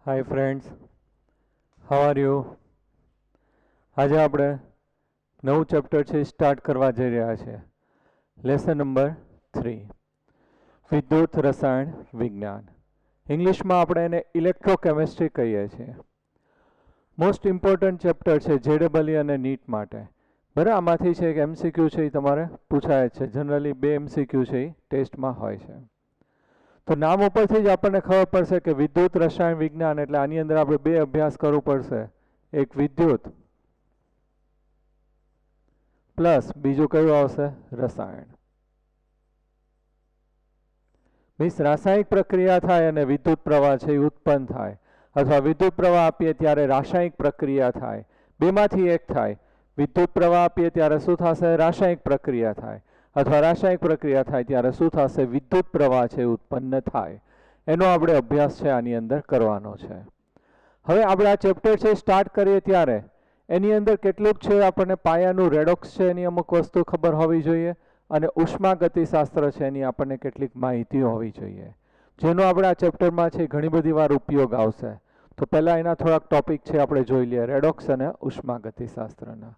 Hi friends, how are you? આજે આપણે નવું ચેપ્ટર છે સ્ટાર્ટ કરવા જઈ રહ્યા છે. લેસન નંબર 3 વિદ્યુત રસાયણ વિજ્ઞાન. ઇંગ્લિશમાં આપણે એને ઇલેક્ટ્રોકેમિસ્ટ્રી કહીએ છીએ. મોસ્ટ ઇમ્પોર્ટન્ટ ચેપ્ટર છે જેડબલઈ અને નીટ માટે. બરાબર, આમાંથી છે એક એમસીક્યુ છે એ તમારે પૂછાય છે. જનરલી 2 એમસીક્યુ છે એ ટેસ્ટમાં હોય છે. તો નામ ઉપરથી જ આપણને ખબર પડશે કે વિદ્યુત રસાયણ વિજ્ઞાન એટલે આની અંદર આપણે 2 અભ્યાસ કરવું પડશે. એક વિદ્યુત પ્લસ બીજું કયું આવશે? રસાયણ. મીન્સ રાસાયણિક પ્રક્રિયા થાય અને વિદ્યુત પ્રવાહ છે એ ઉત્પન્ન થાય, અથવા વિદ્યુત પ્રવાહ આપીએ ત્યારે રાસાયણિક પ્રક્રિયા થાય. બેમાંથી એક થાય. વિદ્યુત પ્રવાહ આપીએ ત્યારે શું થશે? રાસાયણિક પ્રક્રિયા થાય, અથવા રાસાયણિક પ્રક્રિયા થાય ત્યારે શું થશે? વિદ્યુત પ્રવાહ છે ઉત્પન્ન થાય. એનો આપણે અભ્યાસ છે આની અંદર કરવાનો છે. હવે આપણે આ ચેપ્ટર છે સ્ટાર્ટ કરીએ ત્યારે એની અંદર કેટલુંક છે આપણને પાયાનું રેડોક્સ છે એની અમુક વસ્તુ ખબર હોવી જોઈએ, અને ઉષ્માગતિશાસ્ત્ર છે એની આપણને કેટલીક માહિતી હોવી જોઈએ, જેનો આપણે આ ચેપ્ટરમાં છે ઘણી બધી વાર ઉપયોગ આવશે. તો પહેલાં એના થોડાક ટોપિક છે આપણે જોઈ લઈએ, રેડોક્સ અને ઉષ્માગતિશાસ્ત્રના.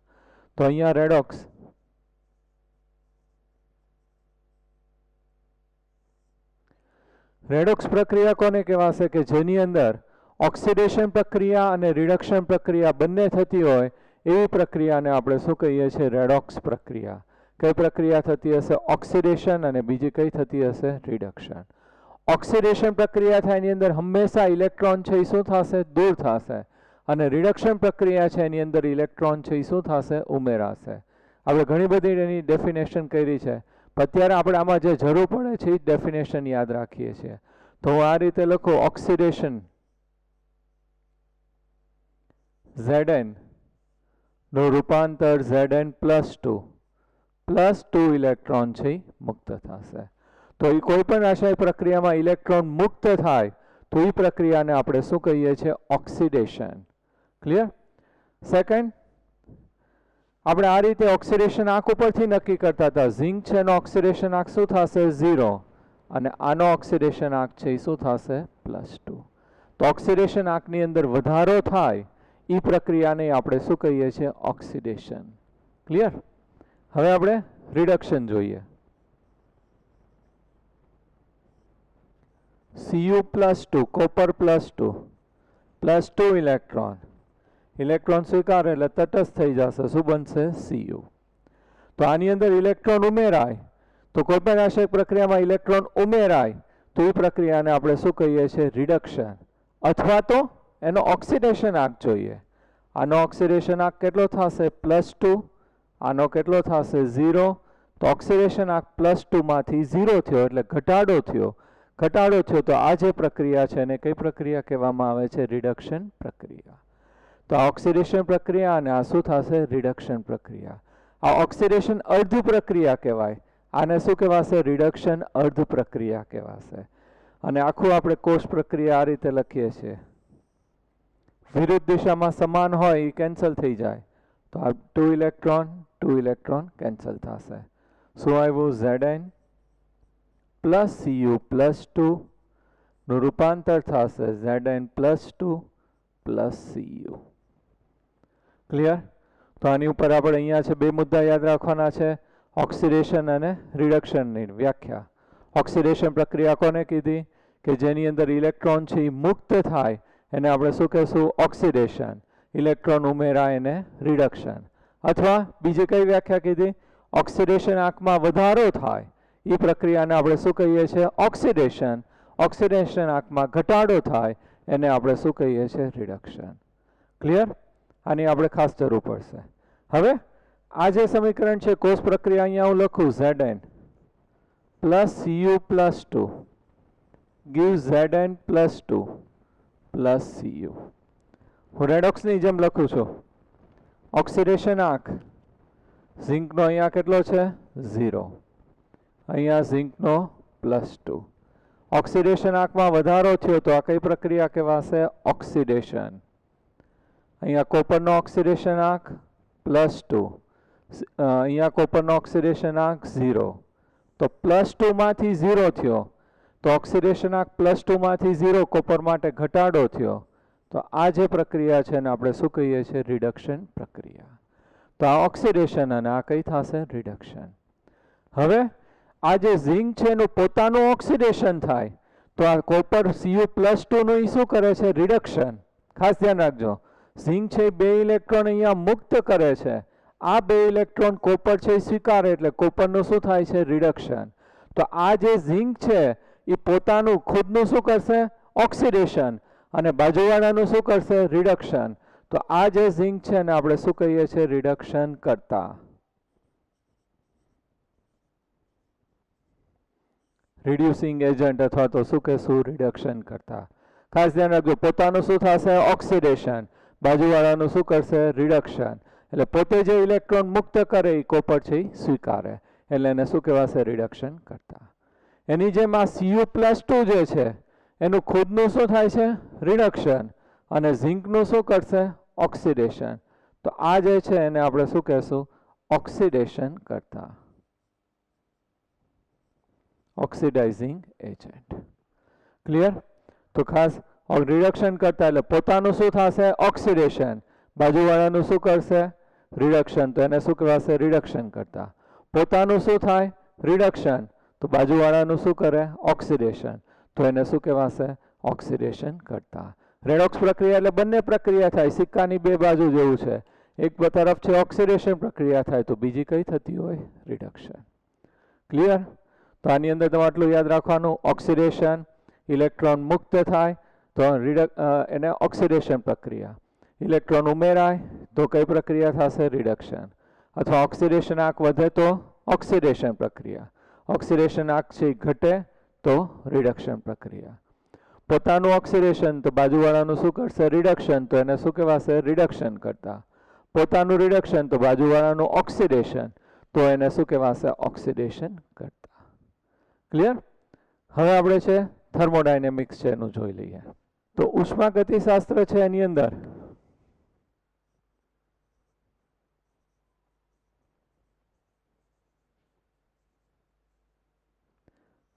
તો અહીંયા રેડોક્સ રેડોક્સ પ્રક્રિયા કોને કહેવાશે? કે જેની અંદર ઓક્સિડેશન પ્રક્રિયા અને રિડક્શન પ્રક્રિયા બંને થતી હોય એવી પ્રક્રિયાને આપણે શું કહીએ છીએ? રેડોક્સ પ્રક્રિયા. કઈ પ્રક્રિયા થતી હશે? ઓક્સિડેશન, અને બીજી કઈ થતી હશે? રિડક્શન. ઓક્સિડેશન પ્રક્રિયા થાય એની અંદર હંમેશા ઇલેક્ટ્રોન છે એ શું થશે? દૂર થશે. અને રિડક્શન પ્રક્રિયા છે એની અંદર ઇલેક્ટ્રોન છે એ શું થશે? ઉમેરાશે. આપણે ઘણી બધી એની ડેફિનેશન કરી છે, અત્યારે આપણે આમાં જે જરૂર પડે છે એ ડેફિનેશન યાદ રાખીએ છીએ. તો હું આ રીતે લખું, ઓક્સિડેશન Zn નું રૂપાંતર Zn+2 ઇલેક્ટ્રોન છે મુક્ત થશે. તો એ કોઈ પણ રાસાયણિક પ્રક્રિયામાં ઇલેક્ટ્રોન મુક્ત થાય તો એ પ્રક્રિયાને આપણે શું કહીએ છીએ? ઓક્સિડેશન. ક્લિયર? સેકન્ડ, આપણે આ રીતે ઓક્સિડેશન આંક ઉપરથી નક્કી કરતા હતા. ઝિંક છે એનો ઓક્સિડેશન આંક શું થશે? 0, અને આનો ઓક્સિડેશન આંક છે એ શું થશે? +2. તો ઓક્સિડેશન આંકની અંદર વધારો થાય એ પ્રક્રિયાને આપણે શું કહીએ છીએ? ઓક્સિડેશન. ક્લિયર? હવે આપણે રિડક્શન જોઈએ. Cu+2 copper +2 electron. ઇલેક્ટ્રોન સ્વીકારે એટલે તટસ્થ થઈ જશે. શું બનશે? Cu. તો આની અંદર ઇલેક્ટ્રોન ઉમેરાય તો કોઈ પણ રાસાયણિક પ્રક્રિયામાં ઇલેક્ટ્રોન ઉમેરાય તો એ પ્રક્રિયાને આપણે શું કહીએ છીએ? રિડક્શન. અથવા તો એનો ઓક્સિડેશન આંક જોઈએ. આનો ઓક્સિડેશન આંક કેટલો થશે? +2. આનો કેટલો થશે? 0. તો ઓક્સિડેશન આંક +2 માંથી 0 થયો એટલે ઘટાડો થયો. ઘટાડો થયો તો આ જે પ્રક્રિયા છે એને કઈ પ્રક્રિયા કહેવામાં આવે છે? રિડક્શન પ્રક્રિયા. તો આ ઓક્સિડેશન પ્રક્રિયા અને આ શું થશે? રિડક્શન પ્રક્રિયા. આ ઓક્સિડેશન અર્ધ પ્રક્રિયા કહેવાય. આને શું કહેવાશે? રિડક્શન અર્ધ પ્રક્રિયા કહેવાશે. અને આખું આપણે કોષ પ્રક્રિયા આ રીતે લખીએ છીએ. વિરુદ્ધ દિશામાં સમાન હોય એ કેન્સલ થઈ જાય તો આ 2 ઇલેક્ટ્રોન કેન્સલ થશે. શું આવ્યું? Zn +Cu+2 નું રૂપાંતર થશે Zn+2 +Cu. ક્લિયર? તો આની ઉપર આપણે અહીંયા છે 2 મુદ્દા યાદ રાખવાના છે. ઓક્સિડેશન અને રિડક્શનની વ્યાખ્યા. ઓક્સિડેશન પ્રક્રિયા કોને કીધી? કે જેની અંદર ઇલેક્ટ્રોન છે એ મુક્ત થાય એને આપણે શું કહેશું? ઓક્સિડેશન. ઇલેક્ટ્રોન ઉમેરાય એને રિડક્શન. અથવા બીજી કઈ વ્યાખ્યા કીધી? ઓક્સિડેશન આંકમાં વધારો થાય એ પ્રક્રિયાને આપણે શું કહીએ છીએ? ઓક્સિડેશન. ઓક્સિડેશન આંકમાં ઘટાડો થાય એને આપણે શું કહીએ છીએ? રિડક્શન. ક્લિયર? આની આપણે ખાસ જરૂર પડશે. હવે આ જે સમીકરણ છે કોષ પ્રક્રિયા, અહીંયા હું લખું Zn +Cu+2 gives Zn+2 +Cu. હું રેડોક્સની જેમ લખું છું. ઓક્સિડેશન આંક ઝિંકનો અહીંયા કેટલો છે? 0. અહીંયા ઝિંકનો +2. ઓક્સિડેશન આંકમાં વધારો થયો તો આ કઈ પ્રક્રિયા કહેવાશે? ઓક્સિડેશન. અહીંયા કોપરનો ઓક્સિડેશન આંક +2. અહીંયા કોપરનો ઓક્સિડેશન આંક 0. તો +2 માંથી 0 થયો તો ઓક્સિડેશન આંક +2 માંથી 0 કોપર માટે ઘટાડો થયો તો આ જે પ્રક્રિયા છે એને આપણે શું કહીએ છીએ? રિડક્શન પ્રક્રિયા. તો આ ઓક્સિડેશન અને આ કઈ થશે? રિડક્શન. હવે આ જે ઝિંક છે એનું પોતાનું ઓક્સિડેશન થાય તો આ કોપર Cu+2 નું ઈ શું કરે છે? રિડક્શન. ખાસ ધ્યાન રાખજો, ઝિંક છે બે ઇલેક્ટ્રોન અહીંયા મુક્ત કરે છે, આ બે ઇલેક્ટ્રોન કોપર છે સ્વીકારે, એટલે કોપરનું શું થાય છે? રિડક્શન. તો આ જે ઝિંક છે એ પોતાનું ખુદનું શું કરશે? ઓક્સિડેશન. અને બાજુવાળાનું શું કરશે? રિડક્શન. તો આ જે ઝિંક છે ને આપણે શું કહીએ છીએ? રિડક્શન કરતા. રિડ્યુસિંગ એજન્ટ અથવા તો શું કહેશું? રિડક્શન કરતા. ખાસ ધ્યાન રાખજો, પોતાનું શું થશે? ઓક્સિડેશન. બાજુવાળાનું શું કરશે? રિડક્શન. એટલે પોતે જે ઇલેક્ટ્રોન મુક્ત કરે એ કોપર છે સ્વીકારે, એટલે એને શું કહેવાશે? રિડક્શન કરતા. એની જેમ આ Cu+2 જે છે એનું ખુદનું શું થાય છે? રિડક્શન. અને ઝિંકનું શું કરશે? ઓક્સિડેશન. તો આ જે છે એને આપણે શું કહેશું? ઓક્સિડેશન કરતા. Oxidising agent. ક્લિયર? તો ખાસ રિડક્શન કરતા એટલે પોતાનું શું થશે? ઓક્સિડેશન. બાજુવાળાનું શું કરશે? રિડક્શન. તો એને શું કહેવાશે? રિડક્શન કરતા. પોતાનું શું થાય? રિડક્શન. તો બાજુવાળાનું શું કરે? ઓક્સિડેશન. તો એને શું કહેવાશે? ઓક્સિડેશન કરતા. રેડોક્સ પ્રક્રિયા એટલે બંને પ્રક્રિયા થાય, સિક્કાની બે બાજુ જેવું છે. એક તરફ છે ઓક્સિડેશન પ્રક્રિયા થાય તો બીજી કઈ થતી હોય? રિડક્શન. ક્લિયર? તો આની અંદર તમારે આટલું યાદ રાખવાનું, ઓક્સિડેશન, ઇલેક્ટ્રોન મુક્ત થાય તો એને ઓક્સિડેશન પ્રક્રિયા. ઇલેક્ટ્રોન ઉમેરાય તો કઈ પ્રક્રિયા થશે? રિડક્શન. અથવા ઓક્સિડેશન આંક વધે તો ઓક્સિડેશન પ્રક્રિયા. ઓક્સિડેશન આંક છે ઘટે તો રિડક્શન પ્રક્રિયા. પોતાનું ઓક્સિડેશન તો બાજુવાળાનું શું કરશે? રિડક્શન. તો એને શું કહેવાશે? રિડક્શન કરતા. પોતાનું રિડક્શન તો બાજુવાળાનું ઓક્સિડેશન, તો એને શું કહેવાશે? ઓક્સિડેશન કરતા. ક્લિયર? હવે આપણે છે થર્મોડાયનેમિક્સ છે એનું જોઈ લઈએ. તો ઉષ્માગતિશાસ્ત્ર છે એની અંદર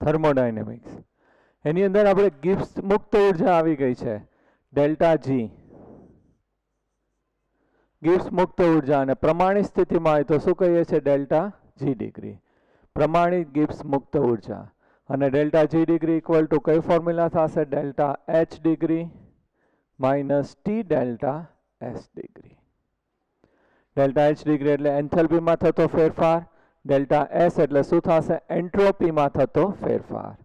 થર્મોડાયનેમિક્સ એની અંદર આપણે ગિબ્સ મુક્ત ઉર્જા આવી ગઈ છે ડેલ્ટા જી. ગિબ્સ મુક્ત ઉર્જા અને પ્રમાણિત સ્થિતિમાં હોય તો શું કહીએ છીએ? Delta G degree. પ્રમાણિત ગિબ્સ મુક્ત ઉર્જા અને delta G degree equal to કઈ ફોર્મ્યુલા થશે? Delta H degree minus T delta S degree. Delta H degree એટલે એન્થેલ્પીમાં થતો ફેરફાર, ડેલ્ટા એસ એટલે શું થશે? એન્ટ્રોપીમાં થતો ફેરફાર.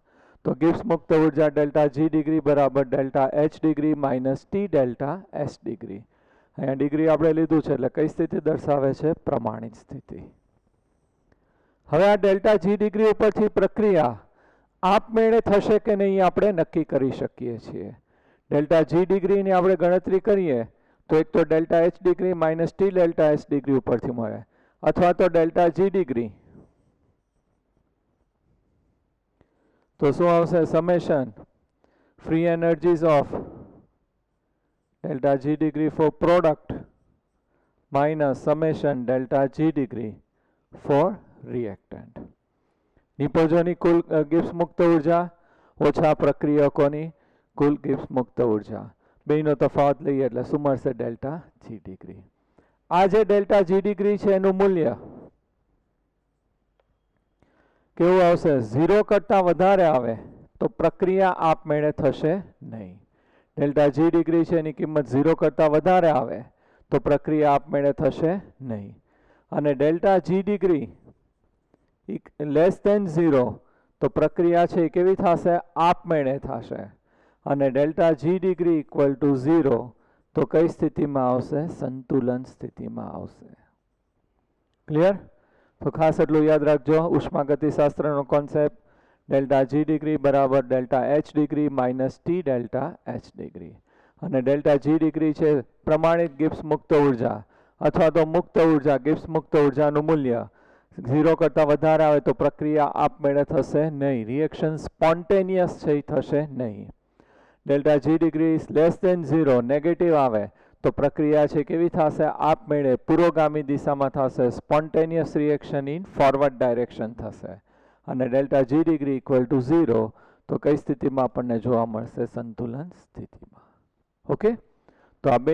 તો ગિબ્સ મુક્ત ઉર્જા ડેલ્ટા જી ડિગ્રી બરાબર delta H degree minus T delta S degree. અહીંયા ડિગ્રી આપણે લીધું છે એટલે કઈ સ્થિતિ દર્શાવે છે? પ્રમાણિત સ્થિતિ. હવે આ ડેલ્ટા જી ડિગ્રી ઉપરથી પ્રક્રિયા આપમેળે થશે કે નહીં આપણે નક્કી કરી શકીએ છીએ. ડેલ્ટા જી ડિગ્રીની આપણે ગણતરી કરીએ તો એક તો delta H degree minus T delta S degree ઉપરથી મળે, અથવા તો ડેલ્ટા જી ડિગ્રી તો શું આવશે? Summation free energies of delta G degree for product minus summation delta G degree for reactant. નિપજોની કુલ ગિબ્સ મુક્ત ઉર્જા ઓછા પ્રક્રિયકોની કુલ ગિબ્સ મુક્ત ઉર્જા, બેનો તફાવત લઈએ એટલે શું મળશે? Delta G degree. આ જે ડેલ્ટા જી ડિગ્રી છે એનું મૂલ્ય કેવું આવશે? 0 કરતા વધારે આવે તો પ્રક્રિયા આપમેળે થશે નહીં. ડેલ્ટા જી ડિગ્રી છે એની કિંમત 0 કરતા વધારે આવે તો પ્રક્રિયા આપમેળે થશે નહીં. અને delta G degree less than 0 તો પ્રક્રિયા છે કેવી થશે? આપમેળે થશે. અને delta G degree equal to 0 તો કઈ સ્થિતિમાં આવશે? સંતુલન સ્થિતિમાં આવશે. ક્લિયર? તો ખાસ એટલું યાદ રાખજો, ઉષ્માગતિશાસ્ત્રનો કોન્સેપ્ટ ડેલ્ટા જી ડિગ્રી બરાબર delta H degree minus T delta H degree. અને ડેલ્ટા જી ડિગ્રી છે પ્રમાણિત ગિબ્સ મુક્ત ઉર્જા અથવા તો મુક્ત ઉર્જા. ગિબ્સ મુક્ત ઉર્જાનું મૂલ્ય 0 કરતા વધારે આવે તો પ્રક્રિયા આપમેળે થશે નહીં, રિએક્શન સ્પોન્ટેનિયસ છે એ થશે નહીં. Delta G degree less than 0 negative આવે તો પ્રક્રિયા છે કેવી થશે? આપમેળે પુરોગામી દિશામાં થશે, spontaneous reaction in forward direction થશે. અને delta G degree equal to 0 તો કઈ સ્થિતિમાં આપણને જોવા મળશે? સંતુલન સ્થિતિમાં. ઓકે, તો આ બે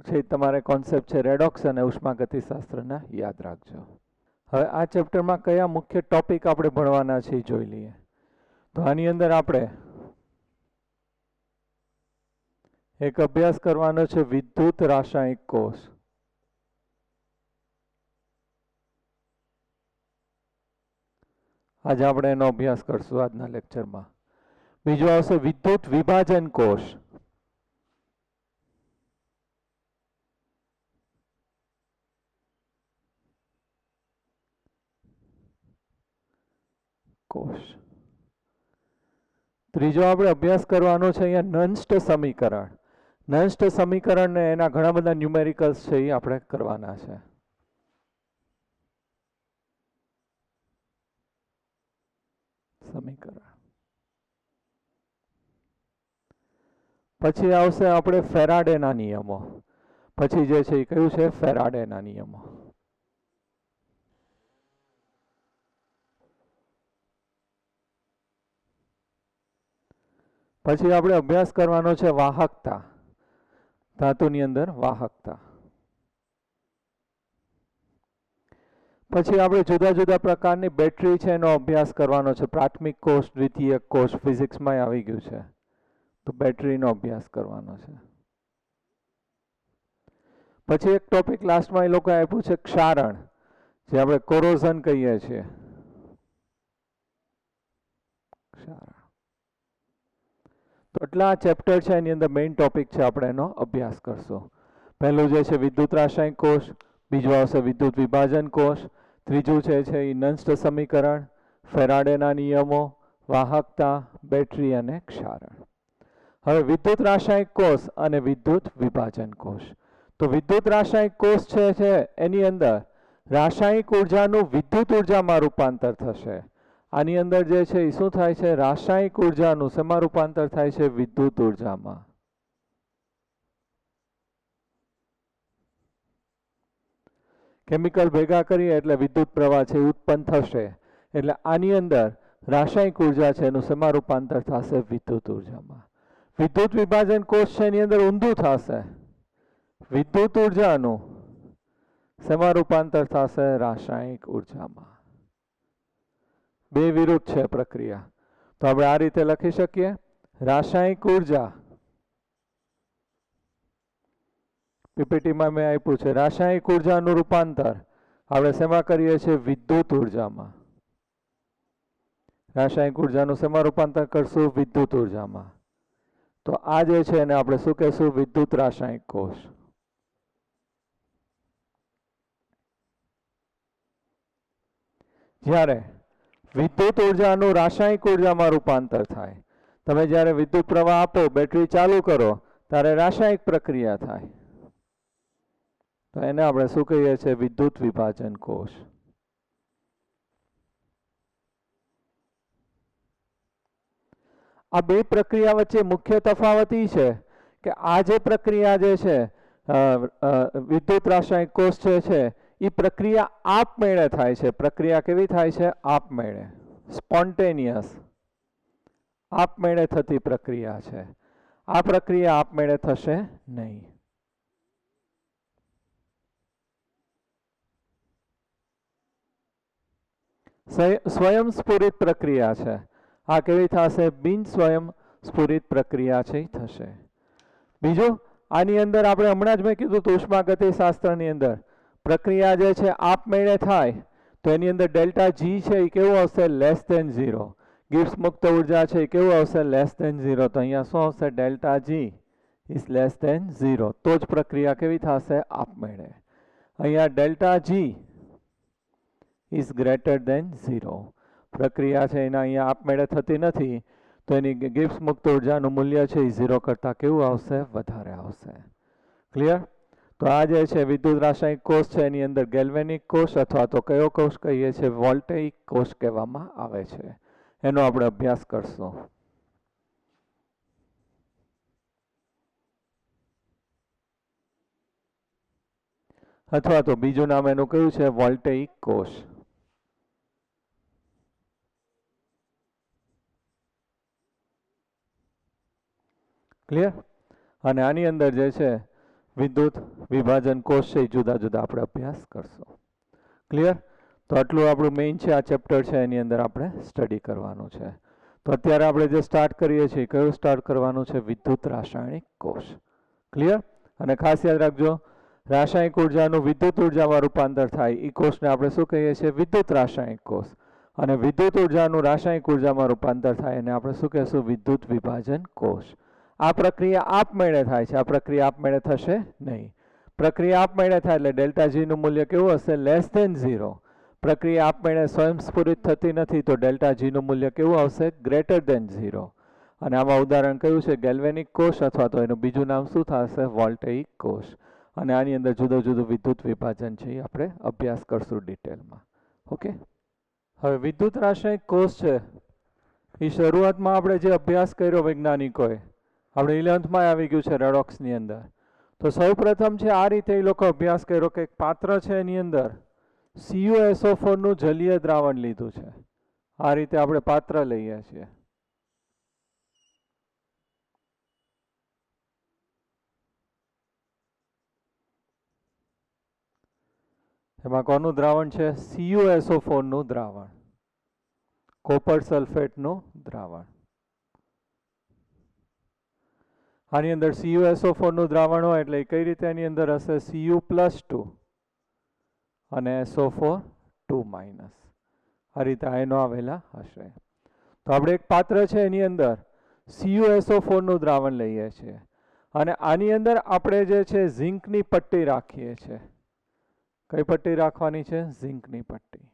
છે તમારે કોન્સેપ્ટ છે રેડોક્સ અને ઉષ્માગતિશાસ્ત્રના યાદ રાખજો. હવે આ ચેપ્ટરમાં કયા મુખ્ય ટોપિક આપણે ભણવાના છે એ જોઈ લઈએ. તો આની અંદર આપણે એક અભ્યાસ કરવાનો છે વિદ્યુત રાસાયણિક કોષ. આજે આપણે એનો અભ્યાસ કરશું આજના લેક્ચરમાં. બીજું આવશે વિદ્યુત વિભાજન કોષ. ત્રીજો આપણે અભ્યાસ કરવાનો છે અહીંયા નન્સ્ટ સમીકરણ. નન્સ્ટ સમીકરણ ને એના ઘણા બધા ન્યુમેરિકલ્સ છે એ આપણે કરવાના છે. સમીકરણ પછી આવશે આપણે ફેરાડેના નિયમો. પછી જે છે એ કયું છે ફેરાડેના નિયમો. પછી આપણે અભ્યાસ કરવાનો છે વાહકતા. ધાતુની અંદર વાહકતા. પછી આપણે જુદા જુદા પ્રકારની બેટરી છે એનો અભ્યાસ કરવાનો છે. પ્રાથમિક કોષ, દ્વિતીયક કોષ, ફિઝિક્સમાં આવી ગયું છે. તો બેટરીનો અભ્યાસ કરવાનો છે. પછી એક ટોપિક લાસ્ટમાં એ લોકો આપ્યું છે ક્ષારણ, જે આપણે કોરોઝન કહીએ છીએ. ક્ષારણ. તો એટલા ચેપ્ટર છે એની અંદર મેઇન ટોપિક છે, આપણે એનો અભ્યાસ કરશું. પહેલું જે છે વિદ્યુત રાસાયણિક કોષ, બીજું આવશે વિદ્યુત વિભાજન કોષ, ત્રીજું છે એ નન્સ્ટ સમીકરણ, ફેરાડેના નિયમો, વાહકતા, બેટરી અને ક્ષારણ. હવે વિદ્યુત રાસાયણિક કોષ અને વિદ્યુત વિભાજન કોષ. તો વિદ્યુત રાસાયણિક કોષ છે એની અંદર રાસાયણિક ઉર્જાનું વિદ્યુત ઉર્જામાં રૂપાંતર થશે. આની અંદર જે છે એ શું થાય છે, રાસાયણિક ઉર્જાનું શેમાં રૂપાંતર થાય છે, વિદ્યુત ઉર્જામાં. કેમિકલ ભેગા કરીએ એટલે વિદ્યુત પ્રવાહ છે ઉત્પન્ન થશે. એટલે આની અંદર રાસાયણિક ઉર્જા છે એનું શેમાં રૂપાંતર થશે, વિદ્યુત ઉર્જામાં. વિદ્યુત વિભાજન કોષ છે એની અંદર ઊંધું થશે. વિદ્યુત ઉર્જાનું શેમાં રૂપાંતર થશે, રાસાયણિક ઉર્જામાં. બે વિરુદ્ધ છે પ્રક્રિયા. તો આપણે આ રીતે લખી શકીએ, રાસાયણિક ઉર્જા, પીપીટીમાં મેં આપ્યું છે, રાસાયણિક ઉર્જાનું રૂપાંતર આપણે શેમાં કરીએ છીએ, વિદ્યુત ઉર્જામાં. રાસાયણિક ઉર્જાનું શેમાં રૂપાંતર કરશું, વિદ્યુત ઉર્જામાં. તો આ જે છે એને આપણે શું કહેશું, વિદ્યુત રાસાયણિક કોષ. જ્યારે વિદ્યુત ઉર્જાનું રાસાયણિક ઉર્જામાં રૂપાંતર થાય, તમે જ્યારે વિદ્યુત પ્રવાહ આપો, બેટરી ચાલુ કરો, ત્યારે રાસાયણિક પ્રક્રિયા થાય. તો એને આપણે શું કહીએ છીએ, વિદ્યુત વિભાજન કોષ. આ બે પ્રક્રિયા વચ્ચે મુખ્ય તફાવત એ છે કે આ જે પ્રક્રિયા જે છે વિદ્યુત રાસાયણિક કોષ છે એ પ્રક્રિયા આપમેળે થાય છે. પ્રક્રિયા કેવી થાય છે, આપમેળે, સ્પોન્ટેનિયસ, આપમેળે થતી પ્રક્રિયા છે. આ પ્રક્રિયા આપમેળે થશે નહીં. સ્વયંસ્ફુરિત પ્રક્રિયા છે. આ કેવી થશે, બિન સ્વયંસ્ફુરિત પ્રક્રિયા છે થશે. બીજું, આની અંદર આપણે હમણાં જ મેં કીધું હતું ઉષ્માગતિશાસ્ત્રની અંદર પ્રક્રિયા જે છે આપમેળે થાય તો એની અંદર ડેલ્ટા જી છે એ કેવું આવશે, લેસ ધેન 0. ગિબ્સ મુક્ત ઉર્જા છે એ કેવું આવશે, લેસ ધેન 0. તો અહીંયા શું આવશે, delta G is less than 0. તો જ પ્રક્રિયા કેવી થશે, આપમેળે. અહીંયા delta G is greater than 0. પ્રક્રિયા છે એના અહીંયા આપમેળે થતી નથી, તો એની ગિબ્સ મુક્ત ઉર્જાનું મૂલ્ય છે એ 0 કરતાં કેવું આવશે, વધારે આવશે. ક્લિયર? તો આ જે છે વિદ્યુત રાસાયણિક કોષ છે એની અંદર ગેલ્વેનિક કોષ અથવા તો કયો કોષ કહીએ છીએ, વોલ્ટેઇક કોષ કહેવામાં આવે છે. એનો આપણે અભ્યાસ કરશું. અથવા તો બીજું નામ એનું કયું છે, વોલ્ટેઇક કોષ. ક્લિયર? અને આની અંદર જે છે વિદ્યુત વિભાજન કોષ છે એ જુદા જુદા આપણે અભ્યાસ કરશું. ક્લિયર? તો આટલું આપણું મેઇન છે, આ ચેપ્ટર છે એની અંદર આપણે સ્ટડી કરવાનું છે. તો અત્યારે આપણે જે સ્ટાર્ટ કરીએ છીએ કયું સ્ટાર્ટ કરવાનું છે? વિદ્યુત રાસાયણિક કોષ. ક્લિયર? અને ખાસ યાદ રાખજો, રાસાયણિક ઉર્જાનું વિદ્યુત ઉર્જામાં રૂપાંતર થાય એ કોષને આપણે શું કહીએ છીએ? વિદ્યુત રાસાયણિક કોષ. અને વિદ્યુત ઉર્જાનું રાસાયણિક ઉર્જામાં રૂપાંતર થાય એને આપણે શું કહેશું? વિદ્યુત વિભાજન કોષ. આ પ્રક્રિયા આપમેળે થાય છે, આ પ્રક્રિયા આપમેળે થશે નહીં. પ્રક્રિયા આપમેળે થાય એટલે ડેલ્ટા જી નું મૂલ્ય કેવું હશે? Less than 0. પ્રક્રિયા આપમેળે સ્વયંસ્ફુરિત થતી નથી તો ડેલ્ટા જી નું મૂલ્ય કેવું આવશે? Greater than 0. અને આમાં ઉદાહરણ કયું છે? ગેલ્વેનિક કોષ, અથવા તો એનું બીજું નામ શું થશે? વોલ્ટેઇક કોષ. અને આની અંદર જુદું જુદું વિદ્યુત વિભાજન છે એ આપણે અભ્યાસ કરશું ડિટેલમાં. ઓકે, હવે વિદ્યુત રાસાયણિક કોષ છે એ શરૂઆતમાં આપણે જે અભ્યાસ કર્યો વૈજ્ઞાનિકોએ, આપણે 11th આવી ગયું છે રેડોક્સની અંદર. તો સૌ પ્રથમ છે આ રીતે એ લોકો અભ્યાસ કર્યો કે એક પાત્ર છે એની અંદર CuSO4 નું જલીય દ્રાવણ લીધું છે. આ રીતે આપણે પાત્ર લઈએ છીએ. એમાં કોનું દ્રાવણ છે? CuSO4 નું દ્રાવણ, કોપર સલ્ફેટનું દ્રાવણ. આની અંદર CuSO4 નું દ્રાવણ હોય એટલે કઈ રીતે એની અંદર હશે? Cu+2 અને SO4 2-. આ રીતે આયનો આવેલા હશે. તો આપણે એક પાત્ર છે એની અંદર CuSO4 નું દ્રાવણ લઈએ છીએ અને આની અંદર આપણે જે છે ઝિંકની પટ્ટી રાખીએ છીએ. કઈ પટ્ટી રાખવાની છે? ઝિંકની પટ્ટી.